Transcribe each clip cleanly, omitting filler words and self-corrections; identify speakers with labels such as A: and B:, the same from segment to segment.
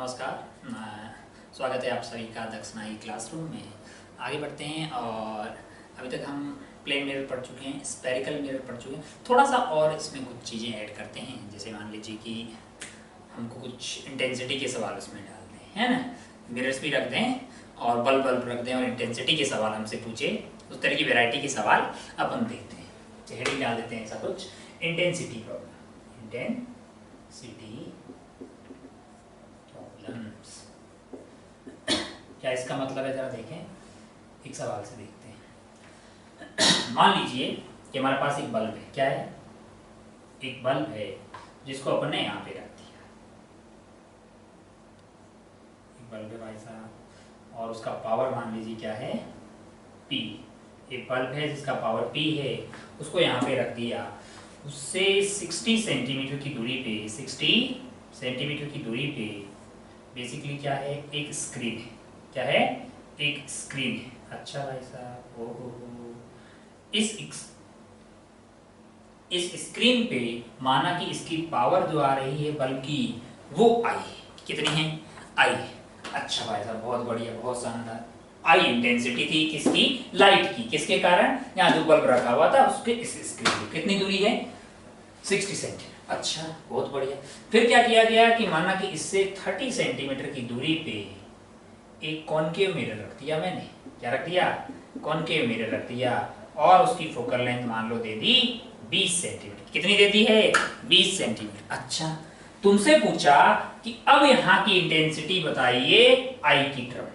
A: नमस्कार। स्वागत है आप सभी का दक्षिणाई क्लासरूम में। आगे बढ़ते हैं और अभी तक हम प्लेन मिरर पढ़ चुके हैं, स्फेरिकल मिरर पढ़ चुके हैं। थोड़ा सा और इसमें कुछ चीज़ें ऐड करते हैं। जैसे मान लीजिए कि हमको कुछ इंटेंसिटी के सवाल उसमें डालते हैं, है ना। मिरर्स भी रख दें और बल्ब रख दें और इंटेंसिटी के सवाल हमसे पूछे, उस तरह की वेराइटी के सवाल अपन देखते हैं। हेडिंग डाल देते हैं ऐसा कुछ, इंटेंसिटी प्रॉब्लम, इंटेंसिटी प्रॉब्लम्स। क्या इसका मतलब है, जरा देखें। एक सवाल से देखते हैं। मान लीजिए कि हमारे पास एक बल्ब है। क्या है? एक बल्ब है जिसको अपन ने यहाँ पे रख दिया। एक बल्ब है भाई साहब, और उसका पावर मान लीजिए क्या है, P। एक बल्ब है जिसका पावर P है, उसको यहाँ पे रख दिया। उससे 60 सेंटीमीटर की दूरी पे, 60 सेंटीमीटर की दूरी पे बेसिकली क्या है, एक स्क्रीन है। क्या है? एक स्क्रीन है। अच्छा भाई साहब, ओहो, इस स्क्रीन पे माना कि इसकी पावर जो आ रही है बल्ब की, वो आई है। कितनी है? आई है। अच्छा भाई साहब, बहुत बढ़िया, बहुत शानदार। आई इंटेंसिटी थी किसकी? लाइट की। किसके कारण? यहाँ जो बल्ब रखा हुआ था उसके इस स्क्रीन पे कितनी दूरी है? 60 सेंटीमीटर। अच्छा, बहुत बढ़िया। फिर क्या किया गया कि माना कि इससे 30 सेंटीमीटर की दूरी पे एक कॉनकेव मिरर रख दिया मैंने। क्या रख दिया? कॉनकेव मिरर रख दिया, और उसकी फोकल लेंथ मान लो दे दी 20 सेंटीमीटर। कितनी देती है? 20 सेंटीमीटर। अच्छा, तुमसे पूछा कि अब यहाँ की इंटेंसिटी बताइए आई की टर्म में।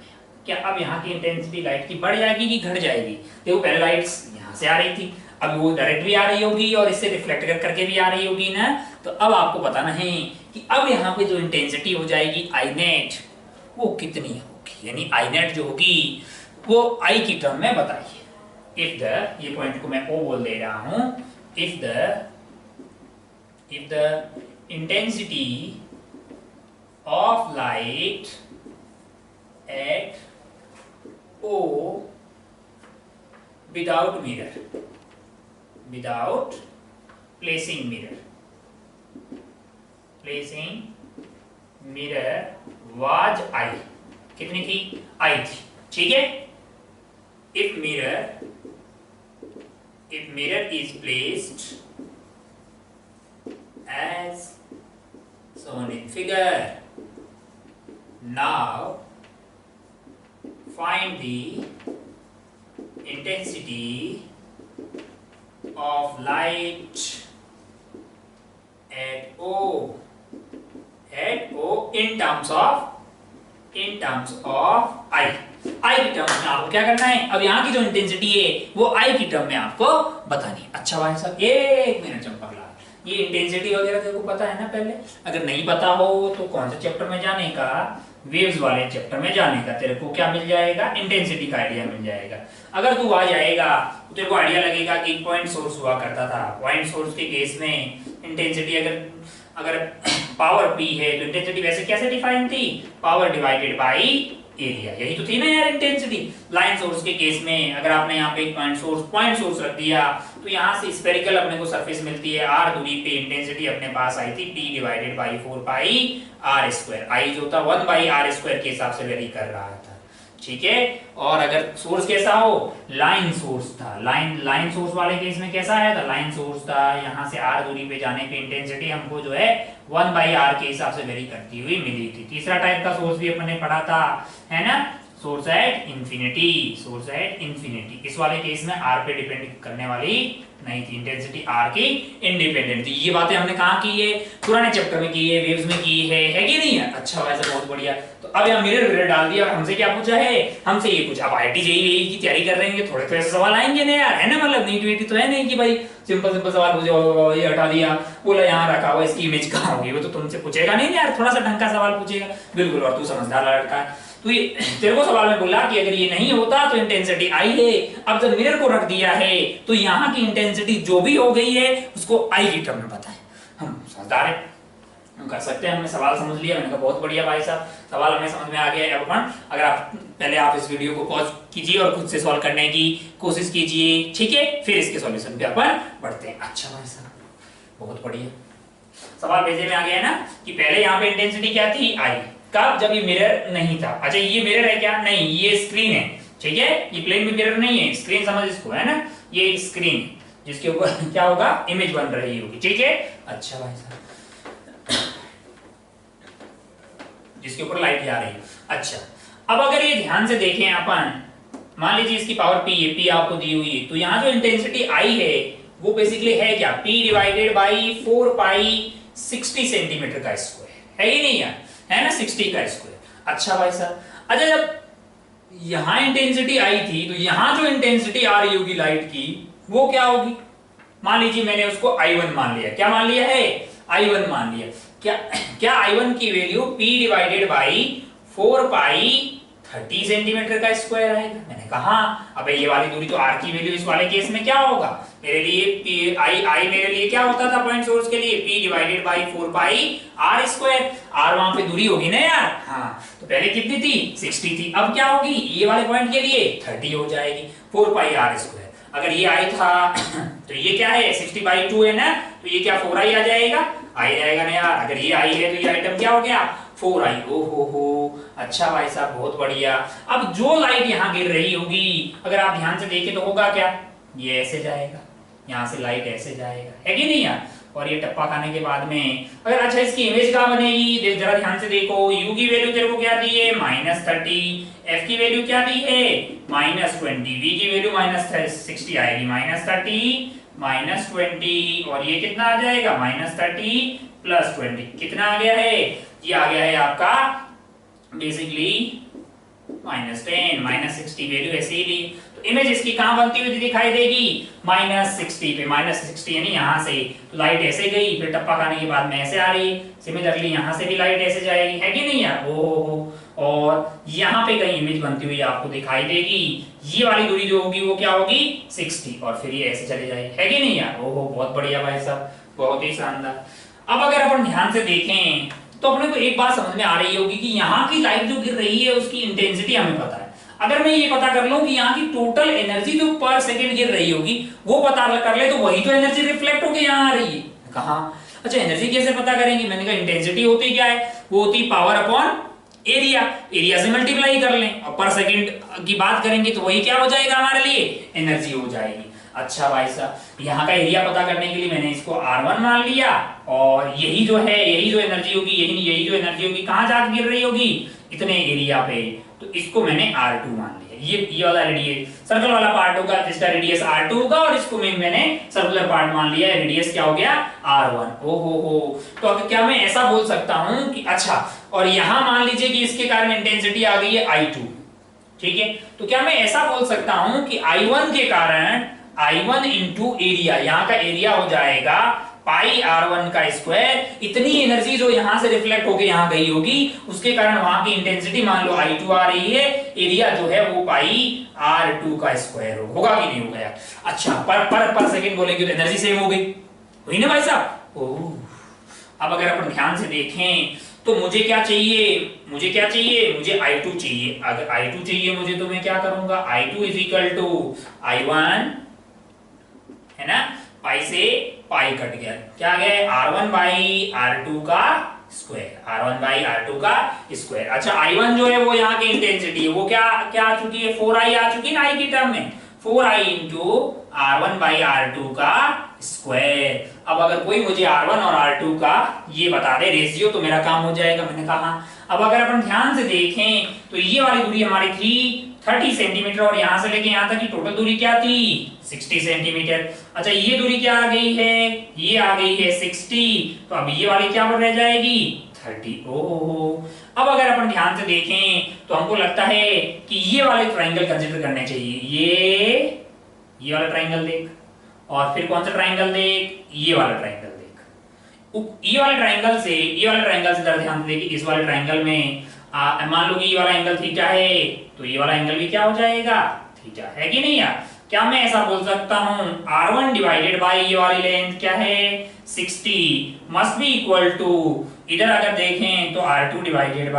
A: क्या अब यहाँ की इंटेंसिटी लाइट की बढ़ जाएगी कि घट जाएगी? देखो, पहले लाइट्स यहाँ से आ रही थी, अब वो डायरेक्ट भी आ रही होगी और इससे रिफ्लेक्ट करके भी आ रही होगी ना। तो अब आपको बताना है कि अब यहाँ पे जो इंटेंसिटी हो जाएगी आई नेट, वो कितनी होगी। यानी आई नेट जो होगी वो आई की टर्म में बताइए। इफ द, ये पॉइंट को मैं ओ बोल दे रहा हूं, if the intensity of light at O without mirror, without placing mirror was I। कितनी थी? I थी। ठीक है। if mirror is placed as shown in figure, now find the intensity of light at O in terms of I की term में आपको क्या करना है? अब यहाँ की जो इंटेंसिटी है वो I की टर्म में आपको बतानी है। अच्छा भाई साहब, एक मिनट चंपकलाल, ये इंटेंसिटी वगैरह तेरे को पता है ना पहले? अगर नहीं पता हो तो कौन से चैप्टर में जाने का? वेव्स वाले चैप्टर में जाने का। तेरे को क्या मिल जाएगा? इंटेंसिटी का आइडिया मिल जाएगा। अगर तू आ जाएगा तो तेरे को आइडिया लगेगा कि पॉइंट सोर्स हुआ करता था। पॉइंट सोर्स के केस में इंटेंसिटी अगर पावर P है तो इंटेंसिटी वैसे कैसे डिफाइन थी? Power divided by area. यही तो थी ना यार इंटेंसिटी। लाइन सोर्स के केस में अगर आपने यहाँ पे पॉइंट सोर्स रख दिया तो यहाँ से स्फेरिकल अपने को सरफेस मिलती है, r दूरी पे इंटेंसिटी अपने पास आई थी P divided by 4 pi r square. I जो था 1 बाई r स्क्वायर के हिसाब से वेरी कर रहा था। ठीक है। और अगर सोर्स कैसा हो? लाइन सोर्स था। लाइन सोर्स वाले केस में कैसा है? तो लाइन सोर्स था, यहाँ से r दूरी पे जाने पे इंटेंसिटी हमको जो है 1 बाई r के हिसाब से वेरी करती हुई मिली थी। तीसरा टाइप का सोर्स भी अपन ने पढ़ा था, है ना, सोर्स एट इंफिनिटी। इस वाले केस में r पे डिपेंड करने वाली नहीं थी, इंटेंसिटी r की इंडिपेंडेंट थी। ये बातें हमने कहाँ की है? पुराने चैप्टर में की है, वेव्स में की है कि नहीं है? अच्छा वैसे बहुत बढ़िया। तो अब यहाँ मिरर डाल दिया और हमसे क्या पूछा है? हमसे ये पूछा, अब IIT JEE की तैयारी कर रहे हैं, थोड़े तो ऐसे सवाल आएंगे ना यार, है ना। मतलब नीट तो है नहीं कि भाई सिंपल सवाल पूछे, ये हटा दिया, बोला यहाँ रखा हुआ, इसकी इमेज कहाँ होगी, वो तो तुमसे पूछेगा नहीं यार, थोड़ा सा ढंग का सवाल पूछेगा। बिल्कुल, और तू समझदार लड़का है। तो ये तेरे को सवाल में बोला कि अगर ये नहीं होता तो इंटेंसिटी आई है। अब जब मिरर को रख दिया है तो यहाँ की इंटेंसिटी जो भी हो गई है उसको आई की टर्म में बताएं। हम समझदार है, हम कर सकते हैं। हमने सवाल समझ लिया। मैंने कहा बहुत बढ़िया भाई साहब, सवाल हमें समझ में आ गया है। अब अपन अगर आप पहले इस वीडियो को पॉज कीजिए और खुद से सॉल्व करने की कोशिश कीजिए, ठीक है, फिर इसके सॉल्यूशन पे अपन बढ़ते हैं। अच्छा भाई साहब, बहुत बढ़िया। सवाल भेजे में आ गया है ना कि पहले यहाँ पे इंटेंसिटी क्या थी? आई। कब? जब ये मिरर नहीं था। अच्छा ये मिरर है क्या? नहीं, ये स्क्रीन है। ठीक है, ये प्लेन में मिरर नहीं है, स्क्रीन समझ इसको, है ना, ये स्क्रीन है जिसके ऊपर क्या होगा, इमेज बन रही होगी। ठीक है, अच्छा भाई साहब, जिसके ऊपर लाइट जा रही है। अच्छा, अब अगर ये ध्यान से देखें अपन, मान लीजिए इसकी पावर पी है, पी आपको दी हुई है, तो यहाँ जो इंटेंसिटी आई है वो बेसिकली है क्या, P divided by 4 pi 60 centimetre का स्क्वायर, है ही नहीं यार, है ना, 60 का स्क्वायर। अच्छा भाई साहब, अच्छा जब यहां इंटेंसिटी आई थी तो यहां जो इंटेंसिटी आ रही होगी लाइट की वो क्या होगी? मान लीजिए मैंने उसको I1 मान लिया। क्या मान लिया है? I1 मान लिया। क्या I1 की value P divided by 4 pi 30 centimetre का स्क्वायर आएगा। मैंने कहा अबे ये वाली दूरी तो R की वैल्यू इस वाले केस में क्या होगा, मेरे लिए I मेरे लिए क्या होता था पॉइंट सोर्स के लिए, P divided by 4 pi R square. R वहां पे दूरी होगी ना यार, हाँ, तो पहले कितनी थी, 60 थी, अब क्या होगी, ये वाले पॉइंट के लिए 30 हो जाएगी, 4 पाई R स्क्वायर। अगर ये I था तो ये क्या है, 60 बाई 2 है ना, तो ये क्या 4I आ जाएगा, आई जाएगा ना यार। अगर ये I है तो ये आइटम क्या हो गया, 4I। ओ हो, अच्छा भाई साहब बहुत बढ़िया। अब जो लाइट यहाँ गिर रही होगी अगर आप ध्यान से देखें तो होगा क्या, ये ऐसे जाएगा, यहाँ से लाइट ऐसे जाएगा, है कि नहीं यार, और ये टप्पा खाने के बाद में अगर, अच्छा इसकी इमेज कहाँ बनेगी, जरा ध्यान से देखो, u की वैल्यू तेरे को क्या दी है, -30, f की वैल्यू क्या दी है, -20, v की वैल्यू -60 आएगी, -30 -20, और ये कितना आ जाएगा, -30 + 20, कितना आ गया है, ये आ गया है आपका बेसिकली -10, -60 वैल्यू ऐसे ही ली, तो इमेज इसकी कहां बनती हुई दिखाई देगी, -60 पे, -60 यानी यहां से, तो लाइट ऐसे गई, फिर टप्पा खाने के बाद में ऐसे आ रही, सिमिलरली यहां से भी लाइट ऐसे जाएगी, है कि नहीं यार, ओहो, और यहां पे कहीं इमेज बनती हुई आपको दिखाई देगी, ये वाली दूरी जो होगी वो क्या होगी, 60, और फिर ये ऐसे चले जाएगी, है कि नहीं यार, ओहो बहुत बढ़िया भाई साहब, बहुत ही शानदार। अब अगर अपन ध्यान से देखें तो अपने को एक बात समझ में आ रही होगी कि यहाँ की लाइट जो गिर रही है उसकी इंटेंसिटी हमें पता है। अगर मैं ये पता कर लूं कि यहाँ की टोटल एनर्जी जो पर सेकंड गिर रही होगी वो पता कर ले, तो वही तो एनर्जी रिफ्लेक्ट होकर यहाँ आ रही है। कहा, अच्छा एनर्जी कैसे पता करेंगे, मैंने कहा इंटेंसिटी होती क्या है, वो होती पावर अपॉन एरिया, एरिया से मल्टीप्लाई कर लें, और पर सेकंड की बात करेंगे तो वही क्या हो जाएगा हमारे लिए, एनर्जी हो जाएगी। अच्छा भाई साहब, यहाँ का एरिया पता करने के लिए मैंने इसको R1 मान लिया, और यही जो है, यही जो एनर्जी होगी, यही जो एनर्जी होगी कहाँ जाकर गिर रही होगी, इतने एरिया पे, तो इसको मैंने R2 मान लिया। ये वाला रेडियस सर्कल वाला पार्ट होगा जिसका रेडियस R2 होगा, और इसको मैंने सर्कुलर पार्ट मान लिया, रेडियस क्या हो गया, R1। ओहो, तो अब क्या मैं ऐसा बोल सकता हूं कि अच्छा, और यहां मान लीजिए कि इसके कारण इंटेंसिटी आ गई है I2, ठीक है, तो क्या मैं ऐसा बोल सकता हूं कि I1 के कारण I1 इंटू एरिया, यहाँ का एरिया हो जाएगा पाई R1 का स्क्वायर, इतनी एनर्जी जो यहां से रिफ्लेक्ट होके यहाँ गई होगी उसके कारण वहां की इंटेंसिटी मान लो I2 आ रही है, एरिया जो है वो पाई R2 का स्क्वायर होगा कि नहीं होगा यार। अच्छा, पर सेकंड बोलेंगे तो एनर्जी सेम हो गई, हुई ना भाई साहब। ओह, अब अगर अपन ध्यान से देखें तो मुझे क्या चाहिए, मुझे I2 चाहिए। अगर I2 चाहिए मुझे तो मैं क्या करूंगा, I2 is equal to I1, है ना, पाई से पाई कट गया, क्या आ गया, R1 बाई R2 का स्क्वायर, R1 बाई R2 का स्क्वायर। अच्छा I1 जो है वो यहाँ की इंटेंसिटी है, वो क्या आ चुकी है, 4I आ चुकी है ना I की टर्म में, 4I into R1 by R2 का स्क्वायर। अब अगर कोई मुझे R1 और R2 का ये बता दे रेशियो तो मेरा काम हो जाएगा। मैंने कहा अब अगर अपन ध्यान से देखें तो ये वाली दूरी हमारी थी 30 सेंटीमीटर, और यहां से लेके यहां तक की टोटल दूरी क्या थी, 60 सेंटीमीटर। अच्छा ये दूरी क्या आ गई है, ये आ गई है 60, तो अब ये वाली क्या रह जाएगी, 30। ओहो, अब अगर अपन ध्यान से देखें तो हमको लगता है कि ये वाले ट्राइंगल कंसीडर करने चाहिए, ये वाला ट्राइंगल देख, और फिर कौन सा ट्राइंगल देख, ये वाला ट्राइंगल देख। ये वाले ट्राइंगल से जरा ध्यान से देखिए, इस वाले ट्राइंगल में मान लो कि ये वाला एंगल थीटा है, तो ये वाला एंगल भी क्या हो जाएगा, थीटा, है कि नहीं यार। क्या मैं ऐसा बोल सकता हूं R1 डिवाइडेड बाई ये वाली लेंथ क्या है, 60 मस्ट बी इक्वल टू, इधर अगर देखें तो R2 डिवाइडेड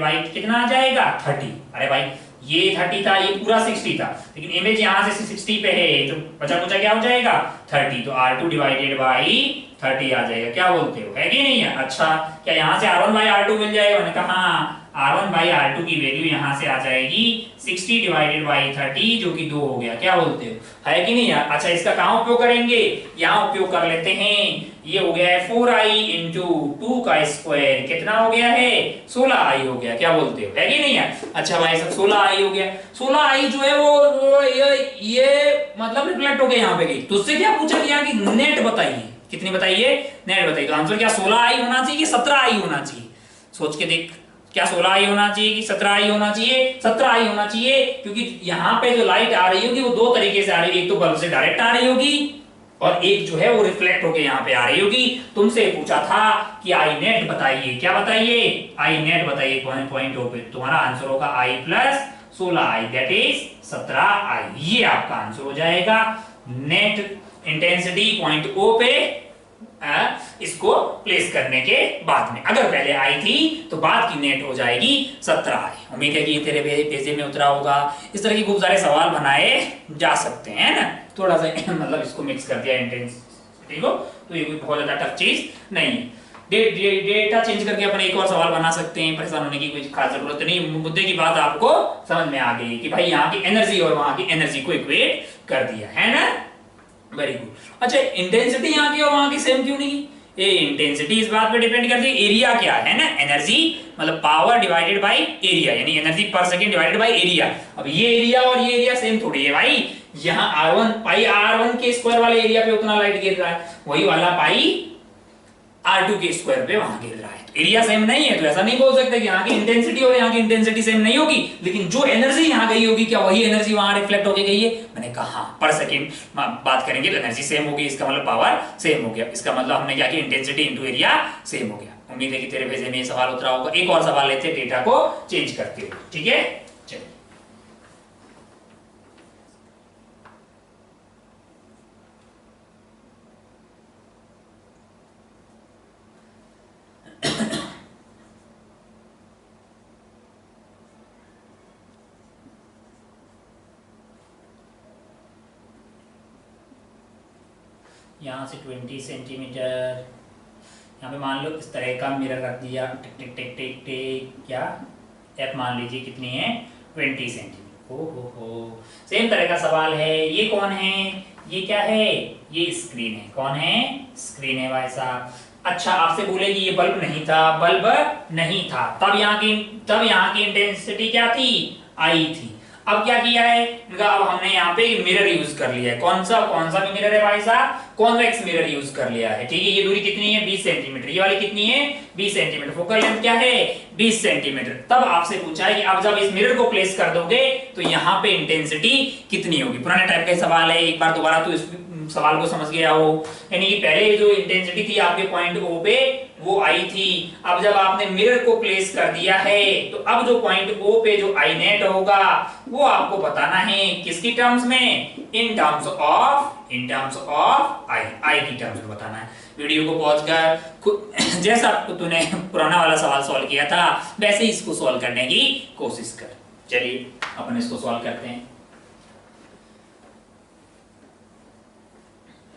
A: बाई कितना आ जाएगा, 30। अरे भाई ये 30 था, ये पूरा 60 था, लेकिन इमेज यहां से 60 पे है तो बचा कुचा क्या हो जाएगा, 30, तो R2 डिवाइडेड बाई 30 आ जाएगा, क्या बोलते हो, है कि नहीं है। अच्छा क्या यहाँ से R1 बाई R2 मिल जाएगा, मैंने कहा हाँ, R1 बाई R2 की वैल्यू यहाँ से आ जाएगी 60 डिवाइडेड बाई 30 जो कि 2 हो गया, क्या बोलते हो, है कि नहीं है। अच्छा इसका कहाँ उपयोग करेंगे, यहाँ उपयोग कर लेते हैं। ये हो गया है 4i इंटू 2 का स्क्वायर, कितना हो गया है 16i हो गया, क्या बोलते हो, है कि नहीं है। अच्छा भाई सब 16i हो गया, 16i जो है वो ये मतलब रिफ्लेक्ट हो गया यहाँ पे गई। तो उससे क्या पूछा गया कि नेट बताइए, कितनी बताइए, नेट बताइए। तो आंसर क्या 16i होना चाहिए कि 17i होना चाहिए, सोच के देख, क्या 16i होना चाहिए कि 17i होना चाहिए, 17i होना चाहिए, क्योंकि यहाँ पे जो लाइट आ रही होगी वो दो तरीके से आ रही है, एक तो बल्ब से डायरेक्ट आ रही होगी और एक जो है वो रिफ्लेक्ट होके यहाँ पे आ रही होगी। तुमसे पूछा था कि आई नेट बताइए, क्या बताइए, आई नेट बताइए पॉइंट ओ पे, तुम्हारा आंसर होगा आई plus 16i that is 17i, ये आपका आंसर हो जाएगा। नेट इंटेंसिटी पॉइंट ओ पे इसको प्लेस करने के बाद में, अगर पहले आई थी तो बाद की नेट हो जाएगी 17i। उम्मीद है कि ये तेरे पेजे में उतरा होगा। इस तरह की खूब सारे सवाल बनाए जा सकते हैं ना, थोड़ा सा मतलब इसको मिक्स कर दिया इंटेंसिटी को, तो ये कोई बहुत ज्यादा टफ चीज नहीं है। डेटा चेंज करके अपन एक और सवाल बना सकते हैं, परेशान होने की कोई खास जरूरत नहीं। मुद्दे की बात आपको समझ में आ गई कि भाई यहाँ की एनर्जी और वहां की एनर्जी को इक्वेट कर दिया है ना, वेरी गुड। अच्छा इंटेंसिटी यहाँ की और वहां की सेम क्यों नहीं, ये इंटेंसिटी इस बात पे डिपेंड करती है एरिया क्या है ना, एनर्जी मतलब पावर डिवाइडेड बाय एरिया, यानी एनर्जी पर सेकंड डिवाइडेड बाय एरिया। अब ये एरिया और ये एरिया सेम थोड़ी है भाई, यहाँ R1 पाई R1 के स्क्वायर वाले एरिया पे उतना लाइट गिर रहा है, वही वाला पाई R2 के स्क्वायर पे वहां गिर रहा है, तो एरिया सेम नहीं है, तो ऐसा नहीं बोल सकते कि यहाँ की इंटेंसिटी और यहाँ की इंटेंसिटी सेम नहीं होगी, लेकिन जो एनर्जी यहाँ गई होगी क्या वही एनर्जी वहां रिफ्लेक्ट होके गई है। मैंने कहा पर सेकंड बात करेंगे तो एनर्जी सेम होगी, इसका मतलब पावर सेम हो गया, इसका मतलब हमने क्या किया इंटेंसिटी इंटू एरिया सेम हो गया। उम्मीद है कि तेरे भेजे में ये सवाल उतरा होगा। एक और सवाल लेते हैं डेटा को चेंज करते हुए, ठीक है चलिए। यहाँ से 20 सेंटीमीटर, यहाँ पे मान लो इस तरह का मिरर रख दिया, टिक टिक टिक टिक टिक, क्या एफ मान लीजिए कितनी है 20 सेंटीमीटर। हो सेम तरह का सवाल है। ये कौन है, ये क्या है, ये स्क्रीन है, कौन है, स्क्रीन है भाई साहब। अच्छा आपसे बोले कि ये बल्ब नहीं था, बल्ब नहीं था, तब यहाँ की इंटेंसिटी क्या थी, आई थी। अब क्या किया है, अब हमने यहाँ पे मिरर यूज कर लिया है, कौन सा भी मिरर है भाई साहब, कॉन्वेक्स मिरर यूज कर लिया है, ठीक है। ये दूरी कितनी है 20 सेंटीमीटर, ये वाली कितनी है 20 सेंटीमीटर, फोकल लेंथ क्या है 20 सेंटीमीटर। तब आपसे पूछा है कि अब जब इस मिरर को प्लेस कर दोगे तो यहाँ पे इंटेंसिटी कितनी होगी। पुराने टाइप का सवाल है, एक बार दोबारा तो इस सवाल को समझ गया हो, यानी कि पहले जो इंटेंसिटी थी आपके पॉइंट ओ पे वो आई थी, अब जब आपने मिरर को प्लेस कर दिया है तो अब जो पॉइंट ओ पे जो आई नेट होगा वो आपको बताना है किसकी टर्म्स में, इन टर्म्स ऑफ आई की टर्म्स में बताना है। वीडियो को पॉज कर जैसा तूने पुराना वाला सवाल सॉल्व किया था वैसे ही इसको सॉल्व करने की कोशिश कर। चलिए अपन इसको सॉल्व करते हैं,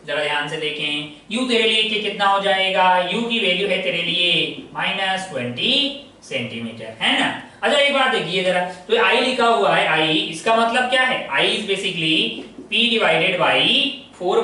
A: जरा ध्यान से देखें। u तेरे लिए कितना हो जाएगा, u की वैल्यू है तेरे लिए -20 सेंटीमीटर, है ना। अच्छा एक बात देखिए जरा, तो i लिखा हुआ है, i इसका मतलब क्या है, i is basically p divided by 4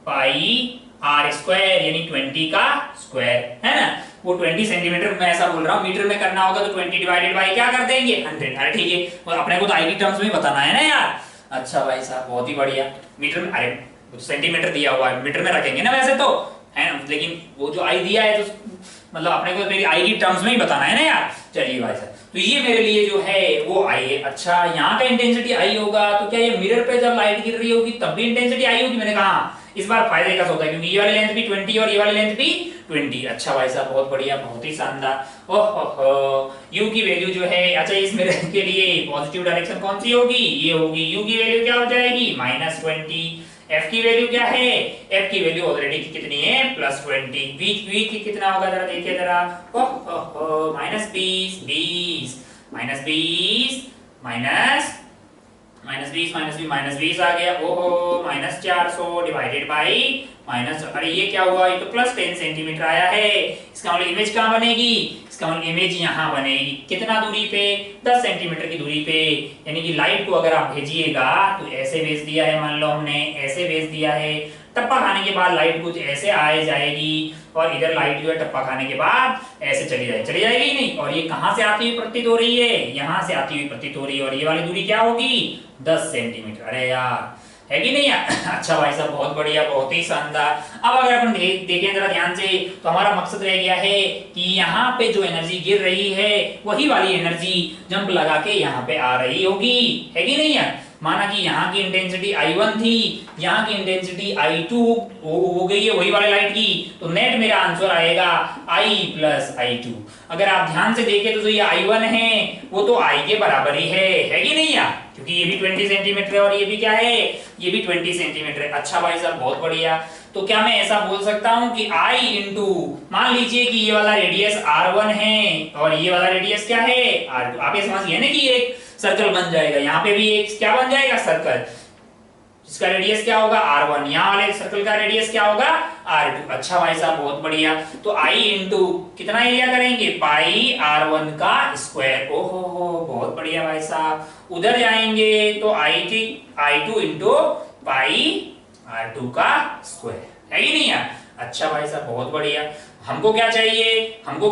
A: pi r square, यानी 20 का स्क्वायर, है ना। वो 20 सेंटीमीटर मैं ऐसा बोल रहा हूँ, मीटर में करना होगा तो 20 डिवाइडेड बाई क्या कर देंगे 100। अरे ठीक है, और अपने को तो i की टर्म्स में बताना है ना यार। अच्छा भाई साहब बहुत ही बढ़िया, मीटर में, अरे सेंटीमीटर दिया हुआ है मीटर में रखेंगे ना वैसे तो, है ना, लेकिन वो जो आई दिया है तो मतलब अपने को मेरी आई की टर्म्स में ही बताना है ना यार। चलिए भाई साहब, तो ये मेरे लिए जो है वो आई है। अच्छा यहाँ का इंटेंसिटी आई होगा तो क्या ये मिरर पे जब लाइट गिर रही होगी तब भी इंटेंसिटी आई होगी। मैंने कहा इस बार फायदे का होता है क्योंकि ये वाली लेंथ भी 20 और ये वाली लेंथ भी 20। अच्छा भाई साहब बहुत बढ़िया, बहुत ही शानदार। ओहो u की वैल्यू जो है, अच्छा इस मिरर के लिए पॉजिटिव डायरेक्शन कौन सी होगी, ये होगी। u की वैल्यू क्या हो जाएगी -20। f की वैल्यू क्या है, f की वैल्यू ऑलरेडी कितनी है +20। v की कितना होगा जरा देखिए जरा, -20 -20 -20 -20 आ गया। ओहो, -400 डिवाइडेड बाई माइनस, अरे ये क्या हुआ, ये तो +10 सेंटीमीटर आया है। इसका मतलब इमेज कहाँ बनेगी, इसका मतलब इमेज यहाँ बनेगी। कितना दूरी पे, 10 सेंटीमीटर की दूरी पे। यानी कि लाइट को अगर आप भेजिएगा तो ऐसे भेज दिया है, मान लो हमने ऐसे भेज दिया है, टप्पा खाने के बाद लाइट कुछ ऐसे आए जाएगी, और इधर लाइट जो है टप्पा खाने के बाद ऐसे चली जाएगी नहीं। और ये कहाँ से आती हुई प्रतीत हो रही है, यहाँ से आती हुई प्रतीत हो रही है, और ये वाली दूरी क्या होगी, 10 सेंटीमीटर। अरे यार, है कि नहीं यार? अच्छा भाई साहब, बहुत बढ़िया, बहुत ही शानदार। अब अगर अपन देखें जरा ध्यान से, तो हमारा मकसद रह गया है कि यहाँ पे जो एनर्जी गिर रही है वही वाली एनर्जी जंप लगा के यहाँ पे आ रही होगी, है कि नहीं यार? माना कि यहाँ की इंटेंसिटी I1 थी, यहाँ की इंटेंसिटी I2 हो गई है वही वाले लाइट की, तो नेट मेरा आंसर आएगा I + I2। अगर आप ध्यान से देखें तो जो ये I1 है वो तो I के बराबर ही है कि नहीं यार? क्योंकि ये भी 20 सेंटीमीटर है और ये भी क्या है, ये भी 20 सेंटीमीटर है। अच्छा भाई साहब, बहुत बढ़िया। तो क्या मैं ऐसा बोल सकता हूं कि I इंटू, मान लीजिए कि ये वाला रेडियस R1 है और ये वाला रेडियस क्या है, R2। आप ये समझिए ना कि एक सर्कल बन जाएगा, यहाँ पे भी एक क्या बन जाएगा, सर्कल, जिसका रेडियस क्या होगा, R1। यहाँ वाले सर्कल का रेडियस क्या होगा, R2। अच्छा भाई साहब, बहुत बढ़िया। तो I इंटू कितना एरिया करेंगे, पाई R1 का स्क्वायर। ओहो हो, बहुत बढ़िया भाई साहब। उधर जाएंगे तो I2 इंटू पाई R2 का स्क्वायर, है कि नहीं यार? अच्छा भाई साहब, बहुत बढ़िया। हमको क्या चाहिए, हमको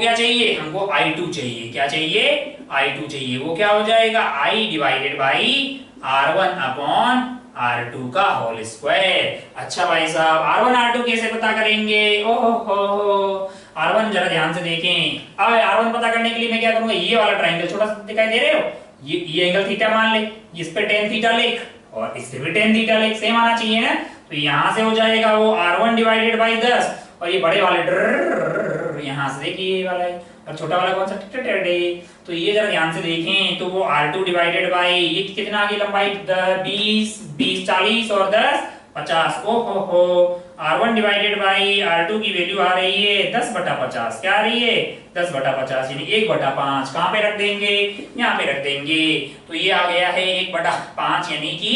A: I2 चाहिए। क्या चाहिए, I2 चाहिए। वो क्या हो जाएगा, I divided by R1 upon R2 का होल स्क्वायर। अच्छा भाई साहब, R1 R2 कैसे पता करेंगे, ओहो हो, R1 जरा ध्यान से देखें। अब R1 पता करने के लिए मैं क्या करूंगा, ये वाला ट्रायंगल छोटा सा दिखाई दे रहे हो, ये एंगल थीटा मान ले, इस पे tan थीटा लिख और इस पे भी tan थीटा लिख, सेम आना चाहिए ना। तो यहां से हो जाएगा वो R1 डिवाइडेड बाई 10, और ये बड़े वाले यहां से देखिए ये वाला है, और छोटा वाला कौन सा, तो ये जरा ध्यान से देखें तो वो R2 डिवाइडेड बाई, ये कितना आ गई लंबाई, 20 40 और 10 50। ओ हो, R1 डिवाइडेड बाई R2 की वैल्यू आ रही है 10/50। क्या आ रही है, 10/50, यानी 1/5। कहां पे रख देंगे, यहाँ पे रख देंगे। तो ये आ गया है 1/5, यानी कि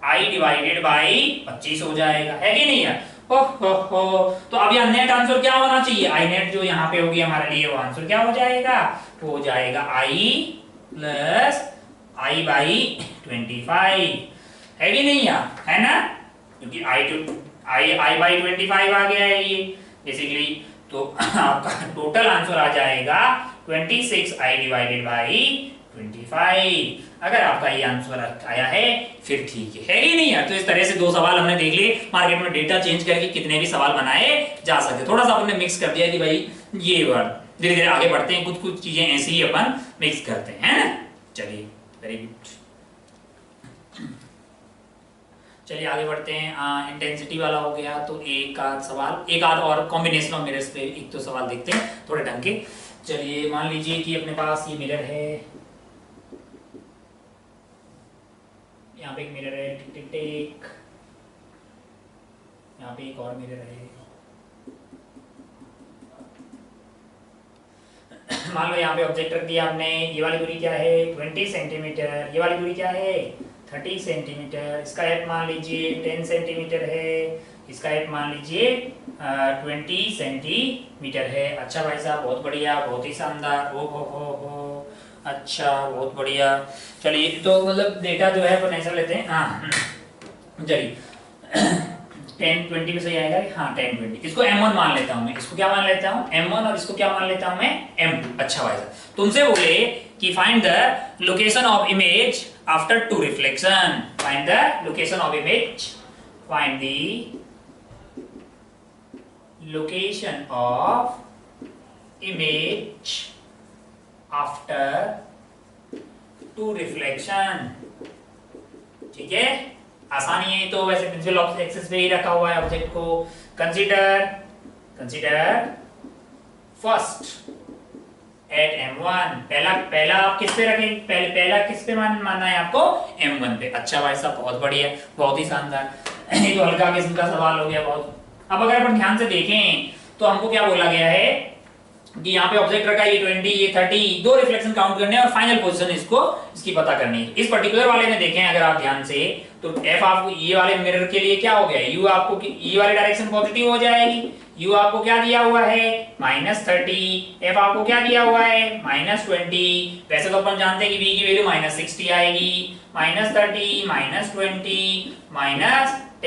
A: I डिवाइडेड बाई 25 हो जाएगा, है कि नहीं यार? हो। तो अब यहाँ नेट आंसर क्या होना चाहिए, I नेट जो यहाँ पे होगी हमारे लिए, वो आंसर क्या हो जाएगा, तो हो जाएगा I प्लस I बाई 25, है कि नहीं यार, है ना? क्योंकि I बाई 25 आ गया है ये बेसिकली। तो आपका टोटल आंसर आ जाएगा 26I डिवाइडेड बाई 25। अगर आपका ये आंसर आया है फिर ठीक है कि नहीं यार? तो इस तरह से दो सवाल हमने देख लिए। मार्केट में डेटा चेंज करके कितने भी सवाल बनाए जा सकते। थोड़ा सा अपने मिक्स कर दिया कि भाई ये वर्ड, धीरे धीरे आगे बढ़ते हैं, कुछ चीजें ऐसी ही अपन मिक्स करते हैं ना। चलिए, वेरी गुड, चलिए आगे बढ़ते हैं। इंटेंसिटी वाला हो गया, तो एक आध और कॉम्बिनेशन ऑफ मिरर्स पे एक तो सवाल देखते हैं थोड़े ढंग के। चलिए, मान लीजिए कि अपने पास ये मिरर है, यहाँ पे एक मिरर है, टिक टिक टिक, यहाँ पे एक और मिरर है। मान लो यहाँ पे ऑब्जेक्ट रख दिया आपने, ये वाली दूरी क्या है 20 सेंटीमीटर, ये वाली दूरी क्या है 30 सेंटीमीटर, इसका एफ मान लीजिए 10 सेंटीमीटर है, इसका एफ मान लीजिए 20 सेंटीमीटर है। अच्छा भाई साहब, बहुत बढ़िया, बहुत ही शानदार। ओ हो, अच्छा, बहुत बढ़िया। चलिए, तो मतलब डेटा जो है वो ऐसा लेते हैं। हाँ, चलिए 10 20 में सही आएगा। हाँ, 10 20, इसको M1 मान लेता हूँ मैं, इसको क्या मान लेता हूँ M1, और इसको क्या मान लेता हूँ मैं M2। अच्छा भाई साहब, तुमसे बोले कि find the location of image after two reflection, find the location of image, find the location of image after two reflection. ठीक है, आसानी है। तो वैसे प्रिंसिपल एक्सिस पे ही रखा हुआ है ऑब्जेक्ट को। Consider first at M1। पहला आप किस पे रखें, पहला किस पे मानना है आपको, M1 पे। अच्छा भाई साहब, बहुत बढ़िया, बहुत ही शानदार। ये तो हल्का किस्म का सवाल हो गया बहुत। अब अगर अपन ध्यान से देखें तो हमको क्या बोला गया है कि यहाँ पे ऑब्जेक्ट रखा है, ये 20 ये 30, दो रिफ्लेक्शन काउंट करने हैं और फाइनल पोजीशन इसकी पता करनी है। इस पर्टिकुलर वाले में देखें अगर आप ध्यान से, तो एफ आपको ये वाले मिरर के लिए क्या हो गया, यू आपको ये वाली डायरेक्शन पॉजिटिव हो जाएगी, यू आपको क्या दिया हुआ है -30, एफ आपको क्या दिया हुआ है -20। वैसे तो अपन जानते हैं कि v की वैल्यू -60 आएगी, -30 -20 -10, v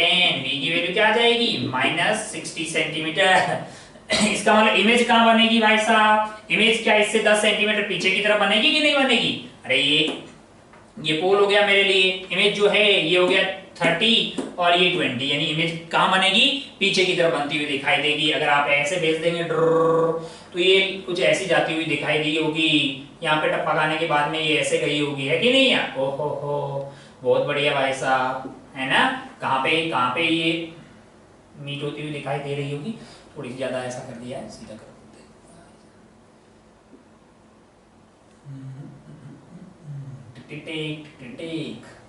A: की वैल्यू क्या आ जाएगी -60 सेंटीमीटर। इसका मतलब इमेज कहां बनेगी भाई साहब, इमेज क्या इससे 10 सेंटीमीटर पीछे की तरफ बनेगी कि नहीं बनेगी। अरे ये पोल हो गया मेरे लिए, इमेज जो है ये हो गया 30 और ये 20, यानी इमेज कहां बनेगी, पीछे की तरफ बनती हुई दिखाई देगी। अगर आप ऐसे भेज देंगे तो ये कुछ ऐसी जाती हुई दिखाई दी होगी, यहाँ पे टप्पा खाने के बाद में ये ऐसे गई होगी, है कि नहीं यार। ओहो हो, बहुत बढ़िया भाई साहब, है ना। कहाँ पे ये मीट होती हुई दिखाई दे रही होगी, थोड़ी सी ज्यादा ऐसा कर दिया है, सीधा कर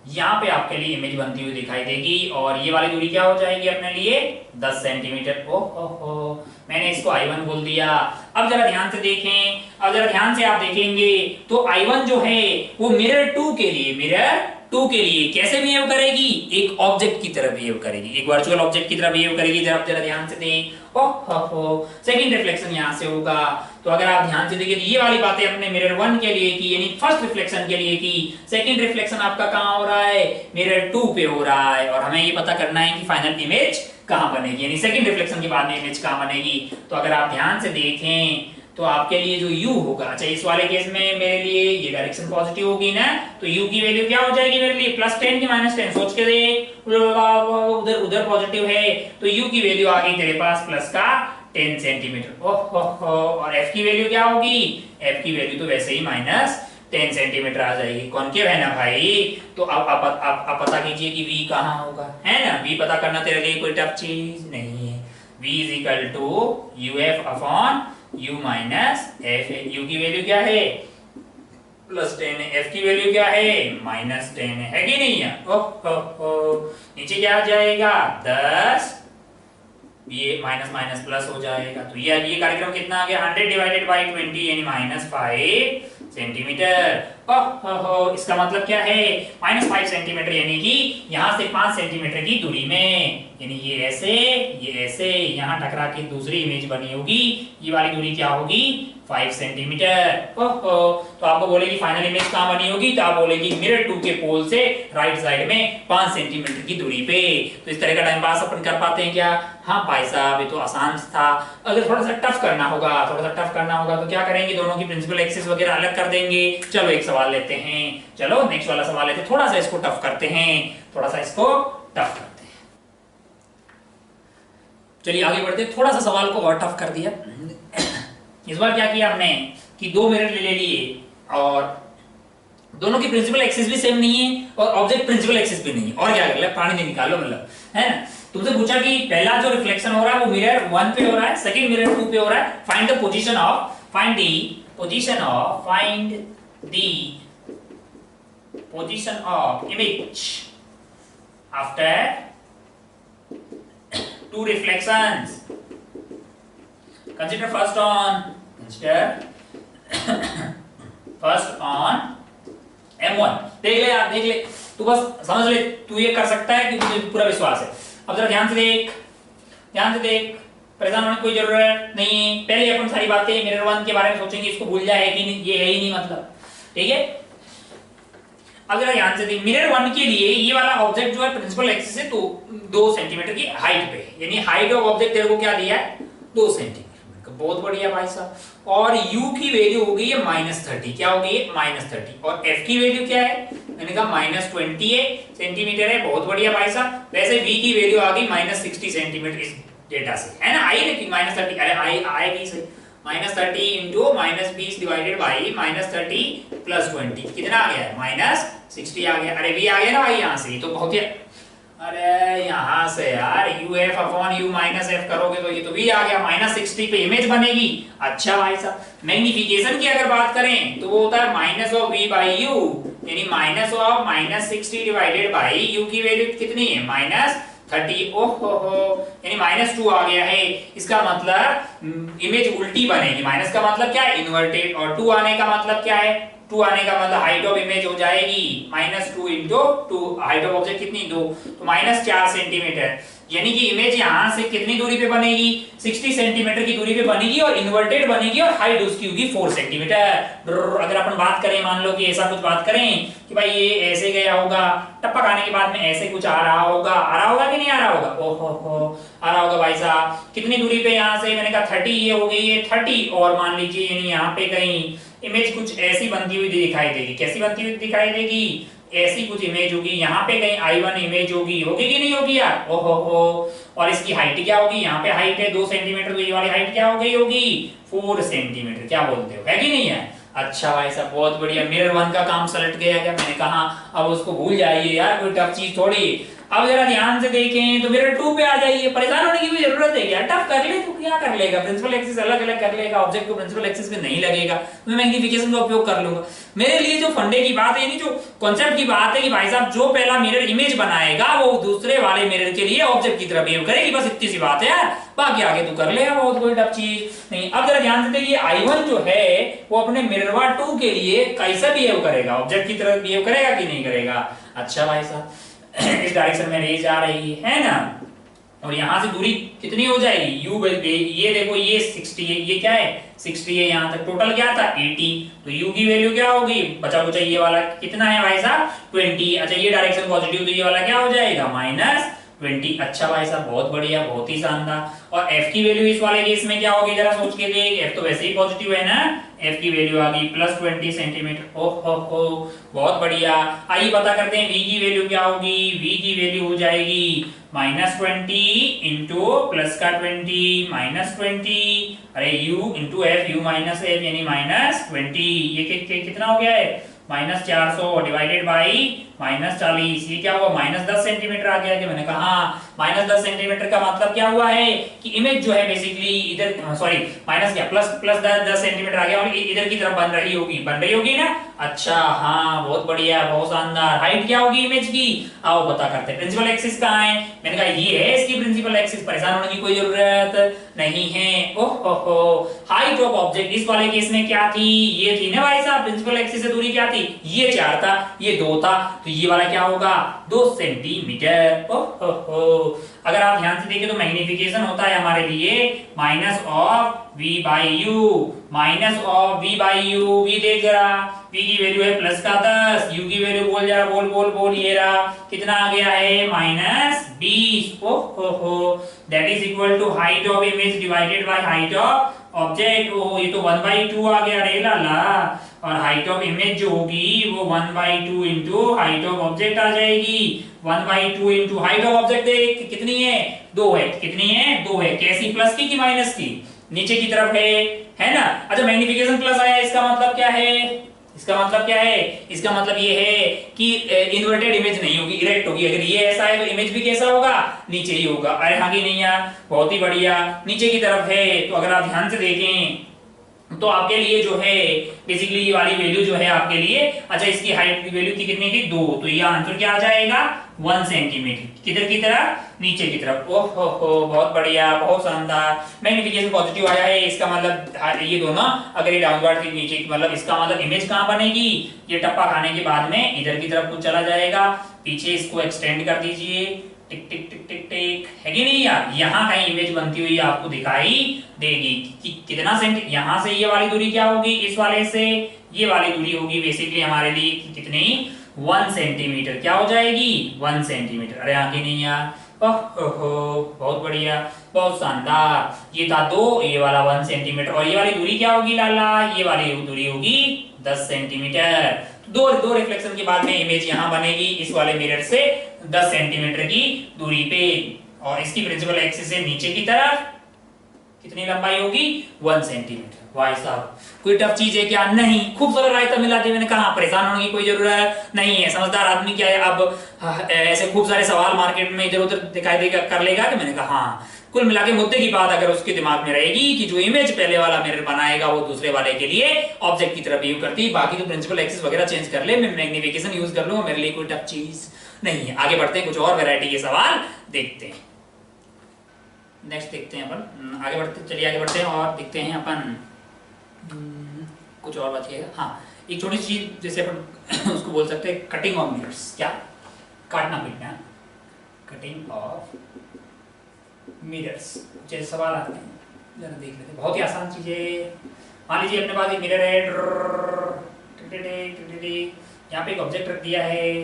A: यहाँ पे आपके लिए इमेज बनती हुई दिखाई देगी और ये वाली दूरी क्या हो जाएगी अपने लिए 10 सेंटीमीटर। ओहो, मैंने इसको I1 बोल दिया। अब जरा ध्यान से देखें, अब जरा ध्यान से आप देखेंगे तो I1 जो है वो मिरर 2 के लिए कैसे बिहेव करेगी, एक ऑब्जेक्ट की तरह बिहेव करेगी, एक वर्चुअल ऑब्जेक्ट की तरह बिहेव करेगी। जरा ध्यान से दें। ओहो, सेकंड रिफ्लेक्शन यहां से होगा। तो अगर आप ध्यान से देखिए ये वाली बातें अपने मिरर 1 के लिए की, यानी फर्स्ट रिफ्लेक्शन के लिए की। सेकंड रिफ्लेक्शन आपका कहां हो रहा है, मिरर 2 पे हो रहा है, और हमें ये पता करना है कि फाइनल इमेज कहां बनेगी, यानी सेकंड रिफ्लेक्शन के बाद में इमेज कहां बनेगी। तो अगर आप ध्यान से देखें तो आपके लिए जो u होगा, अच्छा इस वाले केस में मेरे लिए ये डायरेक्शन पॉजिटिव होगी ना, तो u की वैल्यू क्या हो जाएगी मेरे लिए +10 की -10, सोच के देख, उधर पॉजिटिव है तो u की वैल्यू आ गई तेरे पास प्लस का 10 सेंटीमीटर। ओहो, और f की वैल्यू क्या होगी, f की वैल्यू तो वैसे ही -10 सेंटीमीटर आ जाएगी। कॉनकेव है ना भाई। तो अब आप पता कीजिए कि v कहाँ होगा, है ना। v पता करना तेरे लिए कोई टफ चीज नहीं है। v = uf upon u minus f है। u की वैल्यू क्या है +10 है, f की वैल्यू क्या है -10 है कि नहीं है। ओहो, नीचे क्या आ जाएगा 10, ये माइनस माइनस प्लस हो जाएगा। तो ये कार्यक्रम कितना आ गया 100/20 यानी -5 सेंटीमीटर। ओहो, इसका मतलब क्या है -5 सेंटीमीटर, यानी कि यहाँ से 5 सेंटीमीटर की दूरी में, यानी ये ऐसे यहाँ टकरा के दूसरी इमेज बनी होगी। ये वाली दूरी क्या होगी 5 सेंटीमीटर। ओहो, तो आपको बोलेगी फाइनल इमेज कहाँ बनी होगी, तो आप बोलेगी मिरर 2 के पोल से राइट साइड में 5 सेंटीमीटर की दूरी पे। तो इस तरह का टाइम पास अपन कर पाते हैं क्या। हाँ भाई साहब, ये तो आसान था। अगर थोड़ा सा टफ करना होगा तो क्या करेंगे, दोनों की प्रिंसिपल एक्सिस वगैरह अलग कर देंगे। चलो एक सवाल लेते हैं, चलो नेक्स्ट वाला सवाल लेते हैं, थोड़ा सा इसको टफ करते हैं, चलिए आगे बढ़ते हैं। थोड़ा सा सवाल को और टफ कर दिया। इस बार क्या किया हमने कि दो मिरर ले लिए और दोनों की प्रिंसिपल एक्सिस भी सेम नहीं है और ऑब्जेक्ट प्रिंसिपल एक्सिस भी नहीं है, और क्या कर लिया पानी नहीं निकालो, मतलब है ना। तुमसे पूछा कि पहला जो रिफ्लेक्शन हो रहा है वो मिरर 1 पे हो रहा है, सेकंड मिरर 2 पे हो रहा है। Find the position of image after two reflections. Consider first on M1। देख ले यार, देख ले, तू बस समझ ले, तू ये कर सकता है क्योंकि मुझे पूरा विश्वास है। अब जरा ध्यान से देख, परेशान होने की कोई जरूरत नहीं है। पहले अपन सारी बातें मिरर 1 के बारे में सोचेंगे, इसको भूल जाए कि नहीं, ये है ही नहीं मतलब, ठीक है। अब जरा ध्यान से देख, मिरर 1 के लिए ये वाला ऑब्जेक्ट जो है प्रिंसिपल एक्सिस से 2 सेंटीमीटर की हाइट पे, यानी हाइट ऑफ ऑब्जेक्ट तेरे को क्या दिया है 2 सेंटीमीटर। बहुत बढ़िया भाई साहब। और u की वैल्यू हो गई है -30, क्या हो गई है -30, और f की वैल्यू क्या है, मैंने कहा -20 सेंटीमीटर है। बहुत बढ़िया भाई साहब। वैसे v की वैल्यू आ गई -60 सेंटीमीटर इस डेटा से, है ना। आई लेकिन -30, अरे आएगी सही, -30 इंटू -20 डिवाइडेड बाई -30 + 20 कितना आ गया है -60 आ गया। अरे v आ गया ना भाई यहाँ से, तो बहुत ही, अरे यहाँ से यार uf upon u minus f करोगे तो ये तो v आ गया, -60 पे इमेज बनेगी। अच्छा भाई साहब, मैग्निफिकेशन की अगर बात करें तो वो होता है -v/u, यानी -60 डिवाइडेड बाई u की वैल्यू कितनी है 30, ओहो हो, यानी -2 आ गया है। इसका मतलब इमेज उल्टी बनेगी। माइनस का मतलब क्या है, इन्वर्टेड, और 2 आने का मतलब क्या है, 2 आने का मतलब हाइट ऑफ इमेज हो जाएगी -2 इंटू 2, हाइट ऑफ ऑब्जेक्ट कितनी 2, तो -4 सेंटीमीटर, यानी कि इमेज यहां से कितनी दूरी पे बनेगी, 60 सेंटीमीटर की दूरी पे बनेगी और इन्वर्टेड बनेगी और हाइट उसकी होगी 4 सेंटीमीटर। अगर अपन बात करें, मान लो कि ऐसा कुछ बात करें कि भाई ये ऐसे गया होगा, टपक आने के बाद में ऐसे कुछ आ रहा होगा कि नहीं आ रहा होगा, ओहो हो, आ रहा होगा भाई साहब। कितनी दूरी पे यहाँ से, मैंने कहा 30, ये हो गई है 30, और मान लीजिए यानी यहाँ पे कहीं इमेज कुछ ऐसी बनती हुई दिखाई देगी। कैसी बनती हुई दिखाई देगी, ऐसी कुछ इमेज होगी। यहाँ पे कहीं I1 इमेज होगी कि नहीं होगी यार, ओहो हो। और इसकी हाइट क्या होगी, यहाँ पे हाइट है 2 सेंटीमीटर, तो ये वाली हाइट क्या हो गई होगी, 4 सेंटीमीटर। क्या बोलते हो, है कि नहीं है? अच्छा भाई साहब, बहुत बढ़िया। मिरर 1 का काम सलट गया क्या, मैंने कहा अब उसको भूल जाइए यार, कोई टफ चीज थोड़ी। अब जरा ध्यान से देखें तो मिरर 2 पे आ जाइए। परेशान होने की भी जरूरत है क्या, टफ कर ले तो क्या कर लेगा, प्रिंसिपल एक्सिस अलग अलग कर लेगा, ऑब्जेक्ट को प्रिंसिपल एक्सिस में नहीं लगेगा, मैं मैग्नीफिकेशन का उपयोग कर लूंगा। मेरे लिए जो फंडे की बात है, यानी जो कॉन्सेप्ट की बात है कि भाई साहब जो पहला मिरर इमेज बनाएगा वो दूसरे वाले मिरर के लिए ऑब्जेक्ट की तरह बिहेव करेगी, बस इतनी सी बात है यार, बाकी आगे तू कर लेगा, बहुत कोई टफ चीज नहीं। अब जरा ध्यान से देखिए, I1 जो है वो अपने मिररवा 2 के लिए कैसा बिहेव करेगा, ऑब्जेक्ट की तरह बिहेव करेगा कि नहीं करेगा। अच्छा भाई साहब, इस डायरेक्शन में रेज आ रही है ना, और यहां से दूरी कितनी हो जाएगी, u ये देखो ये 60 है, ये क्या है 60 है, यहां तक टोटल क्या था 80, तो u की वैल्यू क्या होगी, बचा कुचा ये वाला कितना है भाई साहब 20। अच्छा ये डायरेक्शन पॉजिटिव, तो ये वाला क्या हो जाएगा -20। अच्छा भाई साहब, बहुत बढ़िया, बहुत ही शानदार। और f की वैल्यू इस वाले केस में क्या होगी, जरा सोच के देख, f तो वैसे ही पॉजिटिव है ना, f की वैल्यू आ गई +20 सेंटीमीटर। ओहो, बहुत बढ़िया। आइए पता करते हैं v की वैल्यू क्या होगी, v की वैल्यू हो जाएगी -20 इंटू प्लस का 20 -20, अरे u into f, u minus f यानी -20, ये कितना हो गया है -400 डिवाइडेड बाई -40, ये क्या हुआ -10 सेंटीमीटर आ गया। कि मैंने कहा -10 सेंटीमीटर का मतलब क्या हुआ है कि इमेज जो है बेसिकली इधर, सॉरी माइनस क्या, प्लस 10 सेंटीमीटर आ गया और इधर की तरफ बन रही होगी ना। अच्छा हाँ, बहुत बढ़िया, बहुत शानदार। हाइट क्या होगी इमेज की, आओ पता करते हैं। प्रिंसिपल एक्सिस कहाँ है, मैंने कहा ये है इसकी प्रिंसिपल एक्सिस, परेशान होने की कोई जरूरत नहीं है। ओहो, हाइट ऑफ ऑब्जेक्ट इस वाले केस में क्या थी, ये थी ना भाई साहब, प्रिंसिपल एक्सिस से दूरी क्या थी, ये 4 था, ये 2 था, तो ये वाला क्या होगा 2 सेंटीमीटर। ओहो, अगर आप ध्यान से देखें तो मैग्नीफिकेशन होता है हमारे लिए minus of v by you, minus of v by you. v देख जरा, v की वैल्यू है प्लस का 10, u की वैल्यू बोल जरा, बोल, ये रहा, कितना आ गया है -20। ओहो, that is equal to height of image divided by height of object. ओहो, ये तो 1/2 आ गया रे लाला, और हाइट ऑफ इमेज जो होगी वो 1/2 इंटू हाइट ऑफ ऑब्जेक्ट आ जाएगी। 1/2 इंटू हाइट ऑफ ऑब्जेक्ट देख कितनी है, 2 है, कितनी है 2 है, कैसी, प्लस की कि माइनस की, नीचे की तरफ है ना। अच्छा मैग्नीफिकेशन प्लस आया, इसका मतलब क्या है, इसका मतलब क्या है, इसका मतलब ये है कि इन्वर्टेड इमेज नहीं होगी, इरेक्ट होगी। अगर ये ऐसा है तो इमेज भी कैसा होगा, नीचे ही होगा। अरे हाँ कि नहीं यार, बहुत ही बढ़िया, नीचे की तरफ है। तो अगर आप ध्यान से देखें तो आपके लिए जो है बेसिकली ये वाली वैल्यू जो है आपके लिए, अच्छा इसकी हाइट की वैल्यू कितनी थी 2, तो ये आंसर क्या आ जाएगा 1 सेंटीमीटर, किधर की तरफ, नीचे की तरफ। ओहो, बहुत बढ़िया, बहुत शानदार। मैग्नीफिकेशन पॉजिटिव आया है, इसका मतलब ये दोनों अगर ये डाउनवर्ड थी नीचे, मतलब इसका मतलब इमेज कहाँ बनेगी, ये टप्पा खाने के बाद में इधर की तरफ कुछ चला जाएगा, पीछे इसको एक्सटेंड कर दीजिए, टिक टिक टिक टिक टिक, है कि नहीं यार, यहाँ कहीं इमेज बनती हुई आपको दिखाई देगी कि कितना सेंटी, यहाँ से ये वाली दूरी क्या होगी, इस वाले से ये वाली दूरी होगी बेसिकली हमारे लिए कितनी 1 सेंटीमीटर, क्या हो जाएगी 1 सेंटीमीटर। अरे आगे नहीं यार, ओहो, बहुत बढ़िया, बहुत शानदार। ये था 2, ये वाला 1 सेंटीमीटर, और ये वाली दूरी क्या होगी लाला, ये वाली दूरी होगी 10 सेंटीमीटर। दो रिफ्लेक्शन के बाद में इमेज यहाँ बनेगी इस वाले मिरर से 10 सेंटीमीटर की दूरी पे, और इसकी प्रिंसिपल एक्सिस से नीचे की तरफ कितनी लंबाई होगी 1 सेंटीमीटर। भाई साहब कोई टफ चीज है क्या, नहीं, खूब सारा रायता मिला दिया। मैंने कहा परेशान होने की कोई जरूरत नहीं है, समझदार आदमी क्या है अब ऐसे खूब सारे सवाल मार्केट में इधर उधर दिखाई देगा कर लेगा कि मैंने कहा हाँ कुल मिला के मुद्दे की बात अगर उसके दिमाग में रहेगी कि जो इमेज पहले वाला मिरर बनाएगा वो दूसरे वाले के लिए ऑब्जेक्ट की तरह बिहेव करती है, बाकी तो प्रिंसिपल एक्सिस वगैरह चेंज कर ले, मैं मैग्निफिकेशन यूज कर लूंगा, मेरे लिए कोई टफ चीज नहीं है। आगे बढ़ते हैं, कुछ और वैरायटी के सवाल देखते हैं। नेक्स्ट देखते हैं अपन, आगे बढ़ते, चलिए आगे बढ़ते हैं और देखते हैं अपन कुछ और बचिएगा। हाँ, एक छोटी चीज जैसे अपन उसको बोल सकते हैं कटिंग ऑफ मिरर्स, क्या काटना पीटना, कटिंग ऑफ मिरर्स। जैसे सवाल आते हैं जरा देख लेते हैं, बहुत ही आसान चीजें। मान लीजिए अपने पास एक मिरर है, यहाँ पे एक ऑब्जेक्ट रख दिया है,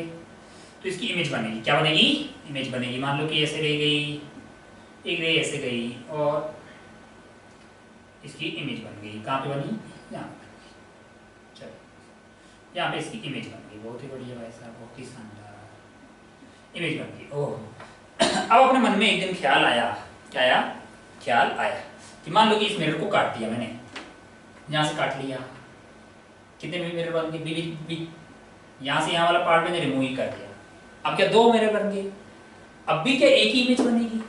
A: तो इसकी इमेज बनेगी, क्या बनेगी, इमेज बनेगी। मान लो कि ऐसे रह गई, एक रे ऐसे गई और इसकी इमेज बन गई। कहाँ पे बनी, यहाँ पे। चलो यहाँ पे इसकी इमेज बन गई, बहुत ही बढ़िया भाई साहब, बहुत ही शानदार इमेज बन गई। ओह, अब अपने मन में एक दिन ख्याल आया, क्या आया, ख्याल आया कि मान लो कि इस मिरर को काट दिया मैंने, यहाँ से काट लिया, कितने मिरर बन गए, यहाँ से यहाँ वाला पार्ट मैंने रिमूव ही कर दिया। अब क्या दो मिरर बन गए, अब भी क्या एक ही इमेज बनेगी,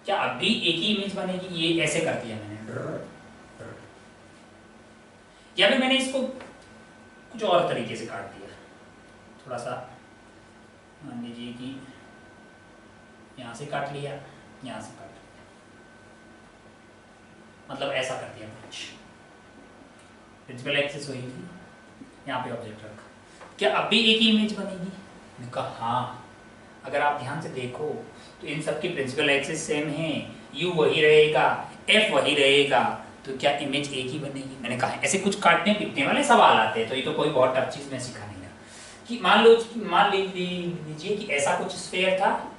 A: क्या अब भी एक ही इमेज बनेगी। ये ऐसे कर दिया मैंने, या फिर मैंने इसको कुछ और तरीके से काट दिया, थोड़ा सा मान लीजिए कि यहां से काट लिया, यहां से काट लिया, मतलब ऐसा कर दिया कुछ। प्रिंसिपल एक्सिस वही थी, यहाँ पे ऑब्जेक्ट रखा, क्या अब भी एक ही इमेज बनेगी। मैंने कहा हाँ, अगर आप ध्यान से देखो तो इन सबकी प्रिंसिपल एक्सिस सेम है, यू वही रहेगा, एफ वही रहेगा, तो क्या इमेज एक ही बनेगी। मैंने कहा ऐसे कुछ काटने पीटने वाले सवाल आते हैं, तो ये तो कोई बहुत टफ चीज मैं सिखा नहीं रहा कि मान लीजिए कि ऐसा कुछ स्फीयर था,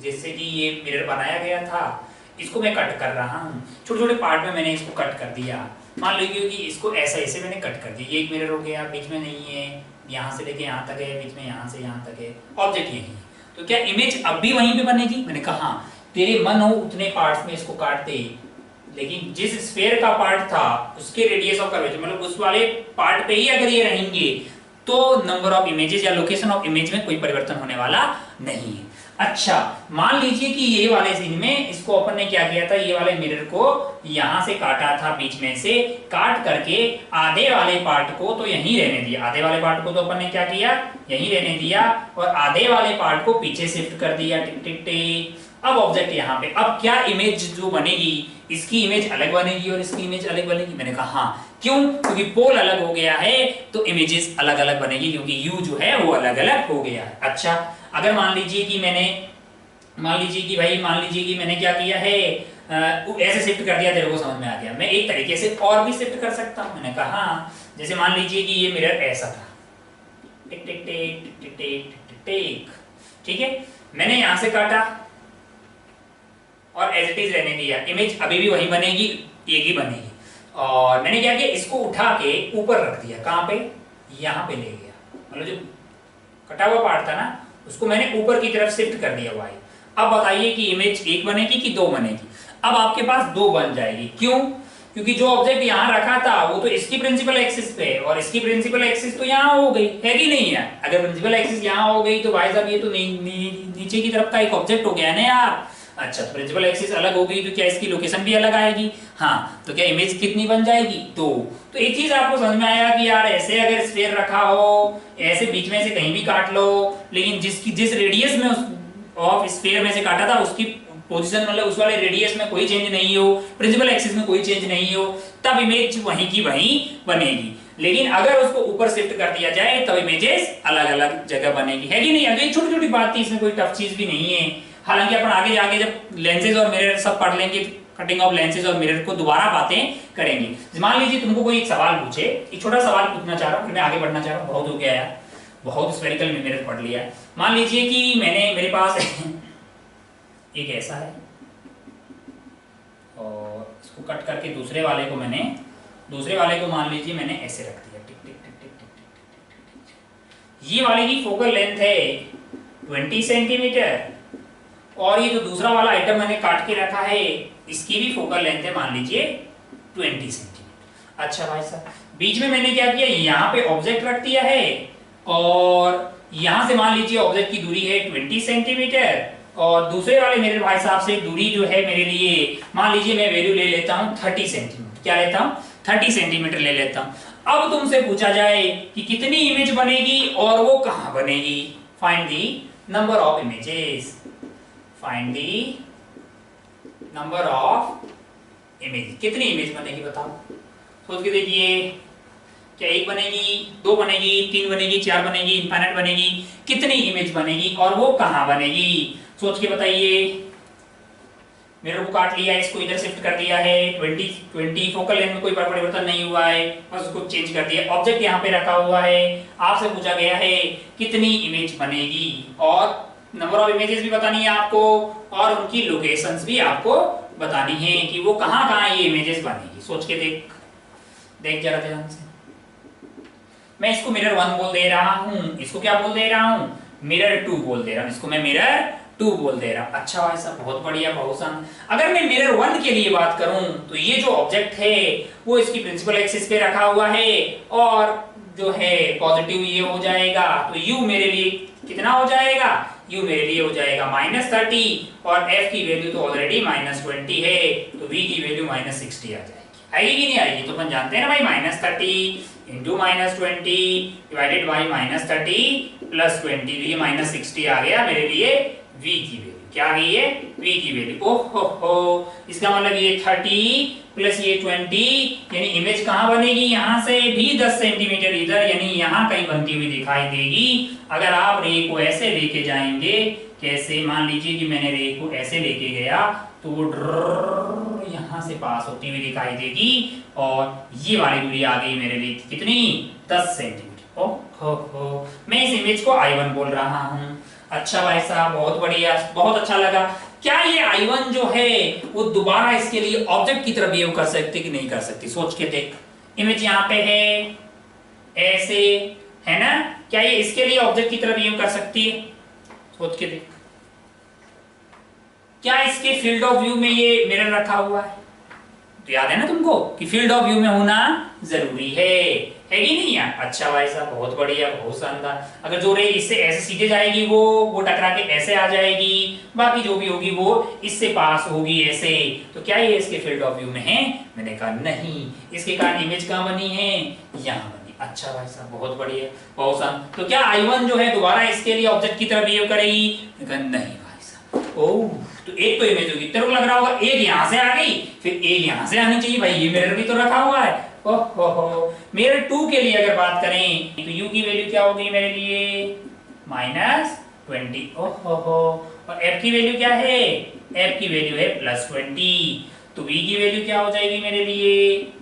A: जिससे कि ये मिरर बनाया गया था, इसको मैं कट कर रहा हूँ, छोटे छोटे पार्ट में मैंने इसको कट कर दिया। मान लीजिए कि इसको ऐसे मैंने कट कर दिया, ये एक मिरर हो गया, बीच में नहीं है, यहाँ से लेके यहाँ तक है, बीच में यहाँ से यहाँ तक है, ऑब्जेक्ट यही है, तो क्या इमेज अब भी वहीं पे बनेगी। मैंने कहा हाँ, तेरे मन हो उतने पार्ट्स में इसको काट दे, लेकिन जिस स्फीयर का पार्ट था उसके रेडियस ऑफ कर्वेचर, मतलब उस वाले पार्ट पे ही अगर ये रहेंगे तो नंबर ऑफ इमेजेस या लोकेशन ऑफ इमेज में कोई परिवर्तन होने वाला नहीं है। अच्छा, मान लीजिए कि ये वाले सीन में इसको अपन ने क्या किया था, ये वाले मिरर को यहां से काटा था, बीच में से काट करके आधे वाले पार्ट को तो यहीं रहने दिया, आधे वाले पार्ट को तो अपन ने क्या किया, यहीं रहने दिया, और आधे वाले पार्ट को पीछे शिफ्ट कर दिया, टिक टिक टिक। अब ऑब्जेक्ट यहाँ पे, अब क्या इमेज जो बनेगी, इसकी इमेज अलग बनेगी और इसकी इमेज अलग बनेगी। मैंने कहा हाँ, क्यों, क्योंकि पोल अलग हो गया है तो इमेजेस अलग अलग बनेगी, क्योंकि यू जो है वो अलग अलग हो गया है। अच्छा, अगर मान लीजिए कि मैंने क्या किया है, ऐसे शिफ्ट कर दिया, तेरे को समझ में आ गया, मैं एक तरीके से और भी शिफ्ट कर सकता हूं। मैंने कहा हाँ, जैसे मान लीजिए कि ये मिरर ऐसा था, टिक टिक टिक टिक टिक टिक टिक टिक, ठीक है, मैंने यहां से काटा और एज इट इज रहने दिया, इमेज अभी भी वही बनेगी, एक ही बनेगी। और मैंने क्या किया, इसको उठा के ऊपर रख दिया, कहां पे, यहां पे ले गया, मतलब जो कटा हुआ पार्ट था ना, उसको मैंने ऊपर की तरफ शिफ्ट कर दिया वाई। अब बताइए कि इमेज एक बनेगी कि दो बनेगी। अब आपके पास दो बन जाएगी, क्यों, क्योंकि जो ऑब्जेक्ट यहां रखा था वो तो इसकी प्रिंसिपल एक्सिस पे है, और इसकी प्रिंसिपल एक्सिस तो यहां हो गई है कि नहीं है। अगर प्रिंसिपल एक्सिस यहां हो गई तो भाई साहब ये तो नीचे की तरफ का एक ऑब्जेक्ट हो गया ना यार। अच्छा, तो प्रिंसिपल एक्सिस अलग हो गई तो क्या इसकी लोकेशन भी अलग आएगी। हाँ, तो क्या इमेज कितनी बन जाएगी, दो। तो एक चीज आपको समझ में आया कि यार ऐसे अगर स्फीयर रखा हो, ऐसे बीच में से कहीं भी काट लो, लेकिन जिस रेडियस में ऑफ स्फीयर में से काटा था उसकी पोजीशन, मतलब उस वाले रेडियस में कोई चेंज नहीं हो, प्रिंसिपल एक्सिस में कोई चेंज नहीं हो, तब इमेज वहीं की वहीं बनेगी। लेकिन अगर उसको ऊपर शिफ्ट कर दिया जाए तब इमेजेस अलग अलग जगह बनेगी, है कि नहीं। अगर ये छोटी छोटी बात थी, इसमें कोई टफ चीज भी नहीं है। हालांकि अपन आगे जाके जब लेंसेज और मिरर सब पढ़ लेंगे, कटिंग ऑफ लेंसेज और मिरर को दोबारा बातें करेंगे। मान लीजिए तुमको कोई एक सवाल पूछे, एक छोटा सवाल पूछना चाह रहा हूँ, मैं आगे बढ़ना चाह रहा हूँ, बहुत हो गया यार, बहुत स्फेरिकल में मिरर पढ़ लिया। मान लीजिए कि मेरे पास एक ऐसा है और इसको कट करके दूसरे वाले को मान लीजिए मैंने ऐसे रख दिया, टिक टिक टिक टिक टिक टिक। ये वाले की फोकल लेंथ है 20 सेंटीमीटर, और ये जो दूसरा वाला आइटम मैंने काट के रखा है इसकी भी फोकल लेंथ है मान लीजिए 20 सेंटीमीटर। अच्छा भाई साहब, बीच में मैंने क्या किया, यहाँ पे ऑब्जेक्ट रख दिया है, और यहां से मान लीजिए ऑब्जेक्ट की दूरी है 20 सेंटीमीटर, और दूसरे वाले मेरे भाई साहब से दूरी जो है मेरे लिए, मान लीजिए मैं वैल्यू ले लेता हूं 30 सेंटीमीटर। क्या लेता हूं? 30 सेंटीमीटर ले लेता हूं। अब तुमसे पूछा जाए कि कितनी इमेज बनेगी और वो कहां बनेगी। Find the number of images, find the number of image. कितनी इमेज बनेगी बताओ, सोच के देखिए। क्या एक बनेगी, दो बनेगी, तीन बनेगी, चार बनेगी, इनफाइनाइट बनेगी? कितनी इमेज बनेगी और वो कहां बनेगी? सोच के बताइए। मिरर को काट लिया, इसको इधर शिफ्ट कर दिया है 20 फोकल लेंथ में कोई परिवर्तन नहीं हुआ है, बस उसको चेंज कर दिया। ऑब्जेक्ट यहाँ पे रखा हुआ है, आपसे पूछा गया है कितनी इमेज बनेगी और नंबर ऑफ इमेजेस भी बतानी है आपको और उनकी लोकेशंस भी आपको बतानी है कि वो कहां ये इमेजेस बनेगी। सोच के देख जरा ध्यान से। मैं इसको मिरर 1 बोल दे रहा हूं, इसको क्या बोल दे रहा हूं? मिरर 2 बोल दे रहा हूं, इसको मैं मिरर 2 बोल दे रहा हूं। अच्छा भाई साहब, बहुत बढ़िया, बहुत सन। अगर मैं मिरर 1 के लिए बात करूं तो ये जो ऑब्जेक्ट है वो इसकी प्रिंसिपल एक्सिस पे रखा हुआ है और जो है पॉजिटिव ये हो जाएगा, तो u मेरे लिए कितना हो जाएगा? u मेरे लिए हो जाएगा -30 और f की वैल्यू तो ऑलरेडी -20 है, तो v की वैल्यू -60 आ जाएगी। आएगी कि नहीं आएगी? तो अपन जानते हैं ना भाई, -30 इंटू -20 डिवाइडेड बाई -30 प्लस 20, तो ये -60 आ गया मेरे लिए v की वैल्यू। क्या आ गई है? v की वैल्यू। ओहो, इसका मतलब ये 30 प्लस ये 20, यानी इमेज कहां बनेगी? यहां से भी 10 सेंटीमीटर इधर, यानी यहां कहीं बनती हुई दिखाई देगी। अगर आप रे को ऐसे लेके जाएंगे, कैसे? मान लीजिए कि मैंने रे को ऐसे लेके गया तो वो यहां से पास होती हुई दिखाई देगी और ये वाली दूरी आ गई मेरे लिए कितनी? 10 सेंटीमीटर। ओहो, मैं इस इमेज को I1 बोल रहा हूं। अच्छा भाई साहब, बहुत बढ़िया, बहुत अच्छा लगा। क्या ये I1 जो है वो दोबारा इसके लिए ऑब्जेक्ट की तरह बिहेव कर सकती कि नहीं कर सकती? सोच के देख। इमेज यहाँ पे है, ऐसे है ना, क्या ये इसके लिए ऑब्जेक्ट की तरह बिहेव कर सकती है? सोच के देख। क्या इसके फील्ड ऑफ व्यू में ये मिरर रखा हुआ है? तो याद है ना तुमको कि फील्ड ऑफ व्यू में होना जरूरी है कि नहीं यार? अच्छा भाई साहब, बहुत बढ़िया, बहुत शानदार। अगर जो रे इससे ऐसे सीधे जाएगी वो टकरा के ऐसे आ जाएगी, बाकी जो भी होगी वो इससे पास होगी ऐसे, तो क्या ये इसके फील्ड ऑफ व्यू में है? मैंने कहा नहीं। इसके कारण इमेज कहां बनी है? यहां बनी। अच्छा भाई साहब, बहुत बढ़िया, बहुत शानदार। तो क्या I1 जो है दोबारा इसके लिए ऑब्जेक्ट की तरह बिहेव करेगी? नहीं भाई साहब। ओह, तो एक तो इमेज होगी, तेरे को लग रहा होगा एक यहां से आ गई, फिर एक यहां से आनी चाहिए। भाई ये मिरर भी तो रखा हुआ है। ओहो, मिरर 2 के लिए अगर बात करें तो u की वैल्यू क्या होगी मेरे लिए? -20। ओहो, और f की वैल्यू क्या है? f की वैल्यू है +20, तो v की वैल्यू क्या हो जाएगी मेरे लिए?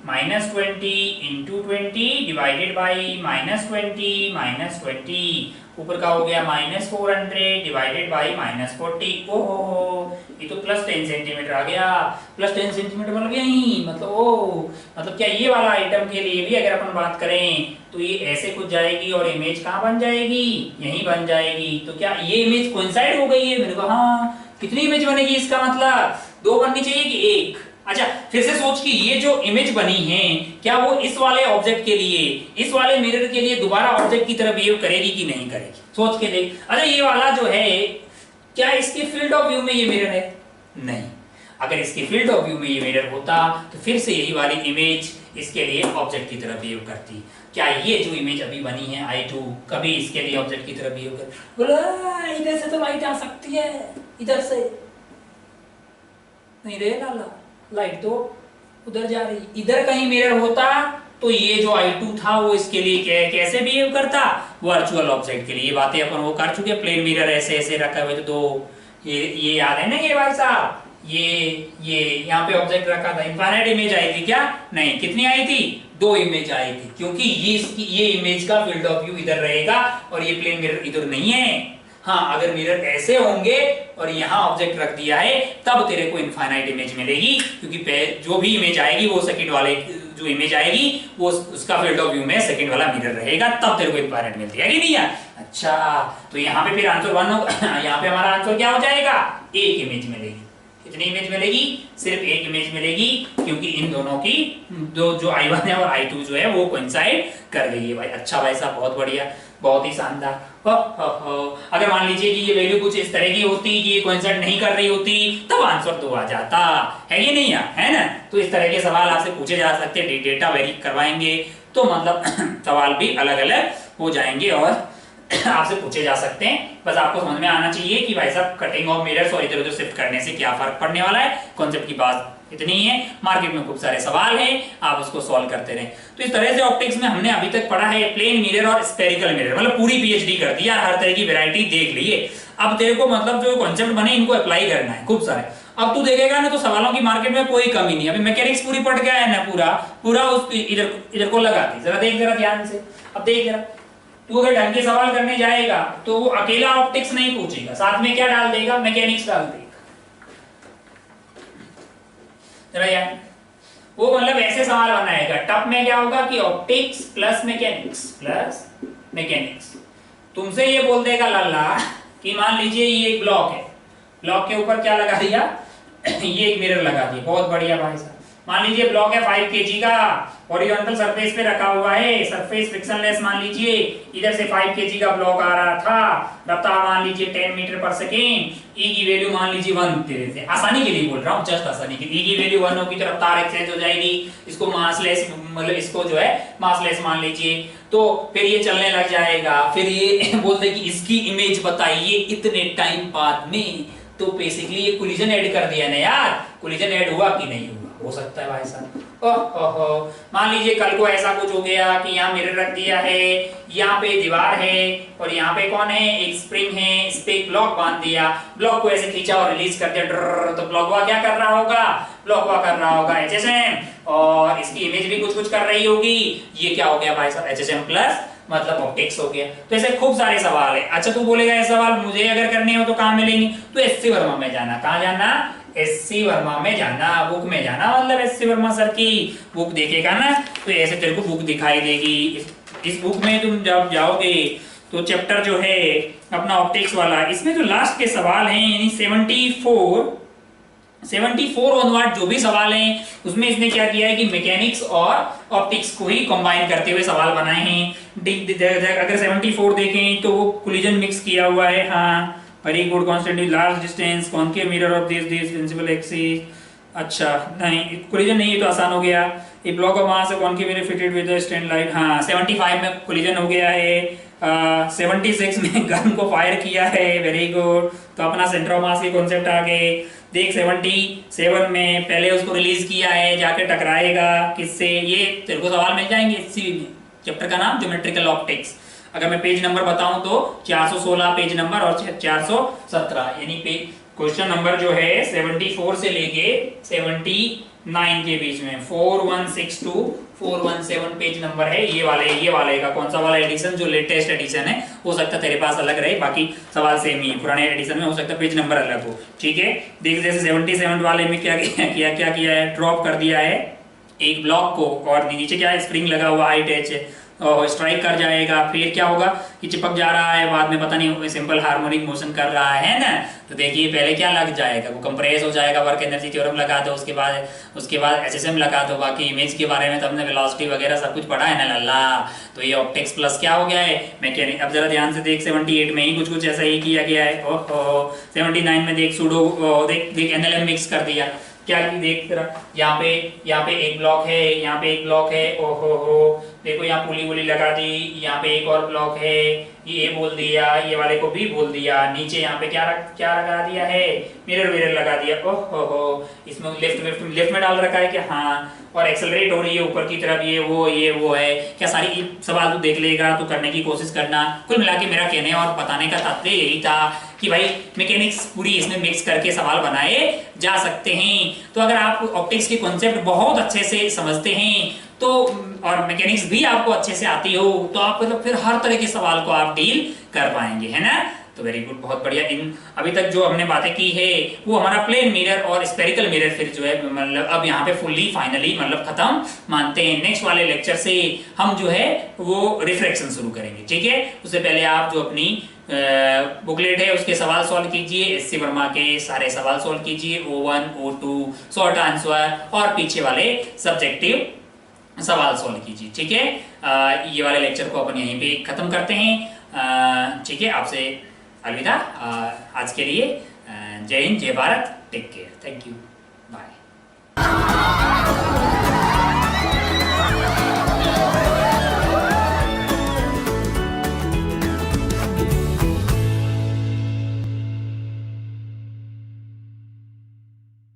A: -20 इंटू 20 डिवाइडेड बाई -20 -20, ऊपर का हो गया -400 डिवाइडेड बाई -40। ओहो, ये तो +10 सेंटीमीटर आ गया। +10 सेंटीमीटर मतलब यही, मतलब क्या ये वाला आइटम के लिए भी अगर अपन बात करें तो ये ऐसे कुछ जाएगी और इमेज कहाँ बन जाएगी? यहीं बन जाएगी। तो क्या ये इमेज कोइंसाइड हो गई है? मेरे को हाँ। कितनी इमेज बनेगी? इसका मतलब 2 बननी चाहिए कि 1? अच्छा, फिर से सोच कि ये जो इमेज बनी है क्या वो इस वाले ऑब्जेक्ट के लिए, इस वाले मिरर के लिए दोबारा ऑब्जेक्ट की तरह बिहेव करेगी कि नहीं करेगी? सोच के देख। अच्छा, ये वाला जो है क्या इसके फील्ड ऑफ व्यू में ये मिरर है? नहीं। अगर इसके फील्ड ऑफ व्यू में ये मिरर होता तो फिर से यही वाली इमेज इसके लिए ऑब्जेक्ट की तरह बिहेव करती। क्या ये जो इमेज अभी बनी है I2 कभी इसके लिए ऑब्जेक्ट की तरह बिहेव कर? बोला इधर से तो लाइट आ सकती है, इधर से नहीं रे लाला, लाइट तो उधर जा रही। इधर कहीं मिरर होता तो ये जो I2 था वो इसके लिए कैसे बिहेव करता? वर्चुअल ऑब्जेक्ट के लिए। ये बातें अपन वो कर चुके। प्लेन मिरर ऐसे ऐसे रखा हुआ, तो ये याद है ना ये भाई साहब? ये यहाँ पे ऑब्जेक्ट रखा था, इनफाइनाइट इमेज आई थी क्या? नहीं। कितनी आई थी? 2 इमेज आई थी, क्योंकि ये इमेज का फील्ड ऑफ व्यू इधर रहेगा और ये प्लेन मिरर इधर नहीं है। हाँ, अगर मिरर ऐसे होंगे और यहाँ ऑब्जेक्ट रख दिया है तब तेरे को इनफाइनाइट इमेज मिलेगी, क्योंकि जो भी इमेज आएगी वो सेकंड वाले जो इमेज आएगी वो उसका फील्ड ऑफ व्यू में सेकंड वाला मिरर रहेगा, तब तेरे को इनफाइनाइट मिलती है कि नहीं यार? अच्छा, तो यहाँ पे फिर आंसर 1 होगा। यहाँ पे हमारा आंसर क्या हो जाएगा? 1 इमेज मिलेगी। कितनी इमेज मिलेगी? सिर्फ 1 इमेज मिलेगी, क्योंकि इन दोनों की जो I1 है और I2 जो है वो कोइंसाइड कर गई है भाई। अच्छा भाई साहब, बहुत बढ़िया। बहुत ही शानदार। अगर मान लीजिए कि ये वैल्यू कुछ इस तरह की होती कि ये कोइंसाइड नहीं कर रही होती तब आंसर 2 आ जाता, है ये नहीं है ना। तो इस तरह के सवाल आपसे पूछे जा सकते हैं, डेटा वेरी करवाएंगे तो मतलब सवाल भी अलग अलग हो जाएंगे और आपसे पूछे जा सकते हैं। बस आपको समझ में आना चाहिए कि भाई साहब कटिंग ऑफ मिरर्स और इधर उधर शिफ्ट करने से क्या फर्क पड़ने वाला है। कॉन्सेप्ट की बात इतनी ही है, मार्केट में खूब सारे सवाल हैं, आप उसको सॉल्व करते रहें। तो इस तरह से ऑप्टिक्स में हमने अभी तक पढ़ा है प्लेन मिरर और स्फेरिकल मिरर, मतलब पूरी पीएचडी कर दिया, हर तरह की वैरायटी देख ली है। अब तेरे को मतलब जो कॉन्सेप्ट बने इनको अप्लाई करना है खूब सारे। अब तू देखेगा ना तो सवालों की मार्केट में कोई कमी नहीं। अभी मैकेनिक्स पूरी पढ़ गया है ना, पूरा उस इधर इधर को लगा दे, जरा देख जरा ध्यान से। अब देख जरा, तू अगर ढंग के सवाल करने जाएगा तो वो अकेला ऑप्टिक्स नहीं पूछेगा, साथ में क्या डाल देगा, मैकेनिक्स डाल देगा। जरा यार वो मतलब ऐसे सवाल बनाएगा, टप में क्या होगा कि ऑप्टिक्स प्लस मैकेनिक्स। तुमसे ये बोल देगा लल्ला कि मान लीजिए ये एक ब्लॉक है, ब्लॉक के ऊपर क्या लगा दिया ये एक मिरर लगा दिया, बहुत बढ़िया भाई साहब। मान लीजिए ब्लॉक है 5 kg का, हॉरिजॉन्टल सरफेस पे रखा हुआ है, सरफेस फ्रिक्शनलेस। मान लीजिए इधर से 5 kg का ब्लॉक आ रहा था, रफ्तार मान लीजिए 10 मीटर पर सेकेंड, ई की वैल्यू मान लीजिए 1 तेरे से आसानी के लिए बोल रहा हूँ, जस्ट आसानी के लिए। ई की वैल्यू 1 होगी तो रफ्तार एक्सचेंज हो जाएगी, इसको मासलेस मतलब इसको जो है मासलेस मान लीजिए, तो फिर ये चलने लग जाएगा। फिर ये बोलते कि इसकी इमेज बताइए इतने टाइम बाद में, तो बेसिकली ये कोलिजन ऐड कर दिया ना यार, कोलिजन ऐड हुआ कि नहीं हुआ, हो सकता है भाई साहब। ओहो, मान लीजिए कल को ऐसा कुछ हो गया कि यहाँ मिरर रख दिया है, यहाँ पे दीवार है और यहाँ पे कौन है, एक स्प्रिंग है, इस पे एक ब्लॉक बांध दिया, ब्लॉक को ऐसे खींचा और रिलीज कर दिया, तो ब्लॉक क्या कर रहा होगा, ब्लॉक कर रहा होगा HSM, और इसकी इमेज भी कुछ कर रही होगी। ये क्या हो गया भाई साहब, HSM प्लस मतलब ऑप्टिक्स हो गया। तो ऐसे खूब सारे सवाल है। अच्छा तू बोलेगा ये सवाल मुझे अगर करने हो तो कहाँ मिलेंगे, तो SC वर्मा में जाना। कहाँ जाना, SC वर्मा में जाना, बुक में जाना, मतलब SC वर्मा सर की बुक देखेगा ना तो ऐसे तेरे को बुक दिखाई देगी। इस बुक में तुम जब जाओगे तो चैप्टर जो है अपना ऑप्टिक्स वाला, इसमें जो लास्ट के सवाल हैं यानी 74 ऑनवर्ड जो भी सवाल हैं उसमें इसने क्या किया है कि मैकेनिक्स और ऑप्टिक्स को ही कंबाइन करते हुए सवाल बनाए हैं। अगर 74 देखें तो वो कोलिजन मिक्स किया हुआ है। हाँ very good, constantly large distance, concave mirror of this principle axis. अच्छा नहीं कोलिजन नहीं है तो आसान हो गया। ये ब्लॉक ऑफ मास है concave mirror fitted with a stand light. हाँ 75 में कोलिजन हो गया है। 76 में गन को फायर किया है, वेरी गुड, तो अपना सेंटर ऑफ मास के कॉन्सेप्ट आ गए। देख 77 में पहले उसको रिलीज किया है, जाके टकराएगा किससे, ये तेरे को सवाल मिल जाएंगे इसी में। चैप्टर का नाम ज्योमेट्रिकल ऑप्टिक्स। अगर मैं पेज नंबर बताऊं तो 416 पेज नंबर और 417 यानी पेज क्वेश्चन नंबर जो है 74 से लेके 79 के बीच में 4162 417 पेज नंबर है। ये वाले का कौन सा वाला एडिशन, जो लेटेस्ट एडिशन है, हो सकता है तेरे पास अलग रहे, बाकी सवाल सेम ही है। पुराने एडिशन में हो सकता है पेज नंबर अलग हो, ठीक है। देख जैसे 77 वाले में क्या किया है, ड्रॉप कर दिया है एक ब्लॉक को और नीचे क्या है, स्प्रिंग लगा हुआ हाई टच है, स्ट्राइक कर जाएगा, फिर क्या होगा कि चिपक जा रहा है, बाद में पता नहीं सिंपल हार्मोनिक मोशन कर रहा है ना। तो देखिए पहले क्या लग जाएगा, वो कंप्रेस हो जाएगा, वर्क एनर्जी थ्योरम लगा दो, उसके बाद HSM लगा दो, बाकी इमेज के बारे में तो हमने वेलोसिटी वगैरह सब कुछ पढ़ा है ना लल्ला। तो ये ऑप्टिक्स प्लस क्या हो गया है, मैकेनिक। अब जरा ध्यान से देख 78 में ही कुछ ऐसा ही किया गया है। ओहो 79 में देख सूडो देख NLM मिक्स कर दिया, क्या देख जरा, यहाँ पे एक ब्लॉक है, यहाँ पे एक ब्लॉक है, ओहो देखो यहाँ पुली लगा दी, यहाँ पे एक और ब्लॉक है, ये बोल दिया, ये वाले को भी बोल दिया, नीचे यहाँ पे क्या लगा दिया है, मिरर लगा दिया, ओहो इसमें लेफ्ट में डाल रखा है क्या, हाँ, और एक्सेलरेट हो रही है ऊपर की तरफ, ये वो है क्या, सारी सवाल तू देख लेगा तो करने की कोशिश करना। कुल मिला के मेरा कहने और बताने का तात्पर्य यही था कि भाई मैकेनिक्स पूरी इसमें मिक्स करके सवाल बनाए जा सकते हैं। तो अगर आप ऑप्टिक्स के कॉन्सेप्ट बहुत अच्छे से समझते हैं तो और मैकेनिक्स भी आपको अच्छे से आती हो तो आप मतलब फिर हर तरह के सवाल को आप डील कर पाएंगे, है ना। तो वेरी गुड, बहुत बढ़िया। इन अभी तक जो हमने बातें की है वो हमारा प्लेन मिरर और स्फेरिकल मिरर फिर जो है मतलब अब यहाँ पे फुल्ली फाइनली मतलब खत्म मानते हैं। नेक्स्ट वाले लेक्चर से हम जो है वो रिफ्रैक्शन शुरू करेंगे, ठीक है। उससे पहले आप जो अपनी बुकलेट है उसके सवाल सॉल्व कीजिए, SC वर्मा के सारे सवाल सॉल्व कीजिए, O1 O2 शॉर्ट आंसर और पीछे वाले सब्जेक्टिव सवाल सॉल्व कीजिए। ठीक है, ये वाले लेक्चर को अपन यहीं पे खत्म करते हैं। ठीक है, आपसे अलविदा आज के लिए। जय हिंद, जय Bharat, take care, thank you.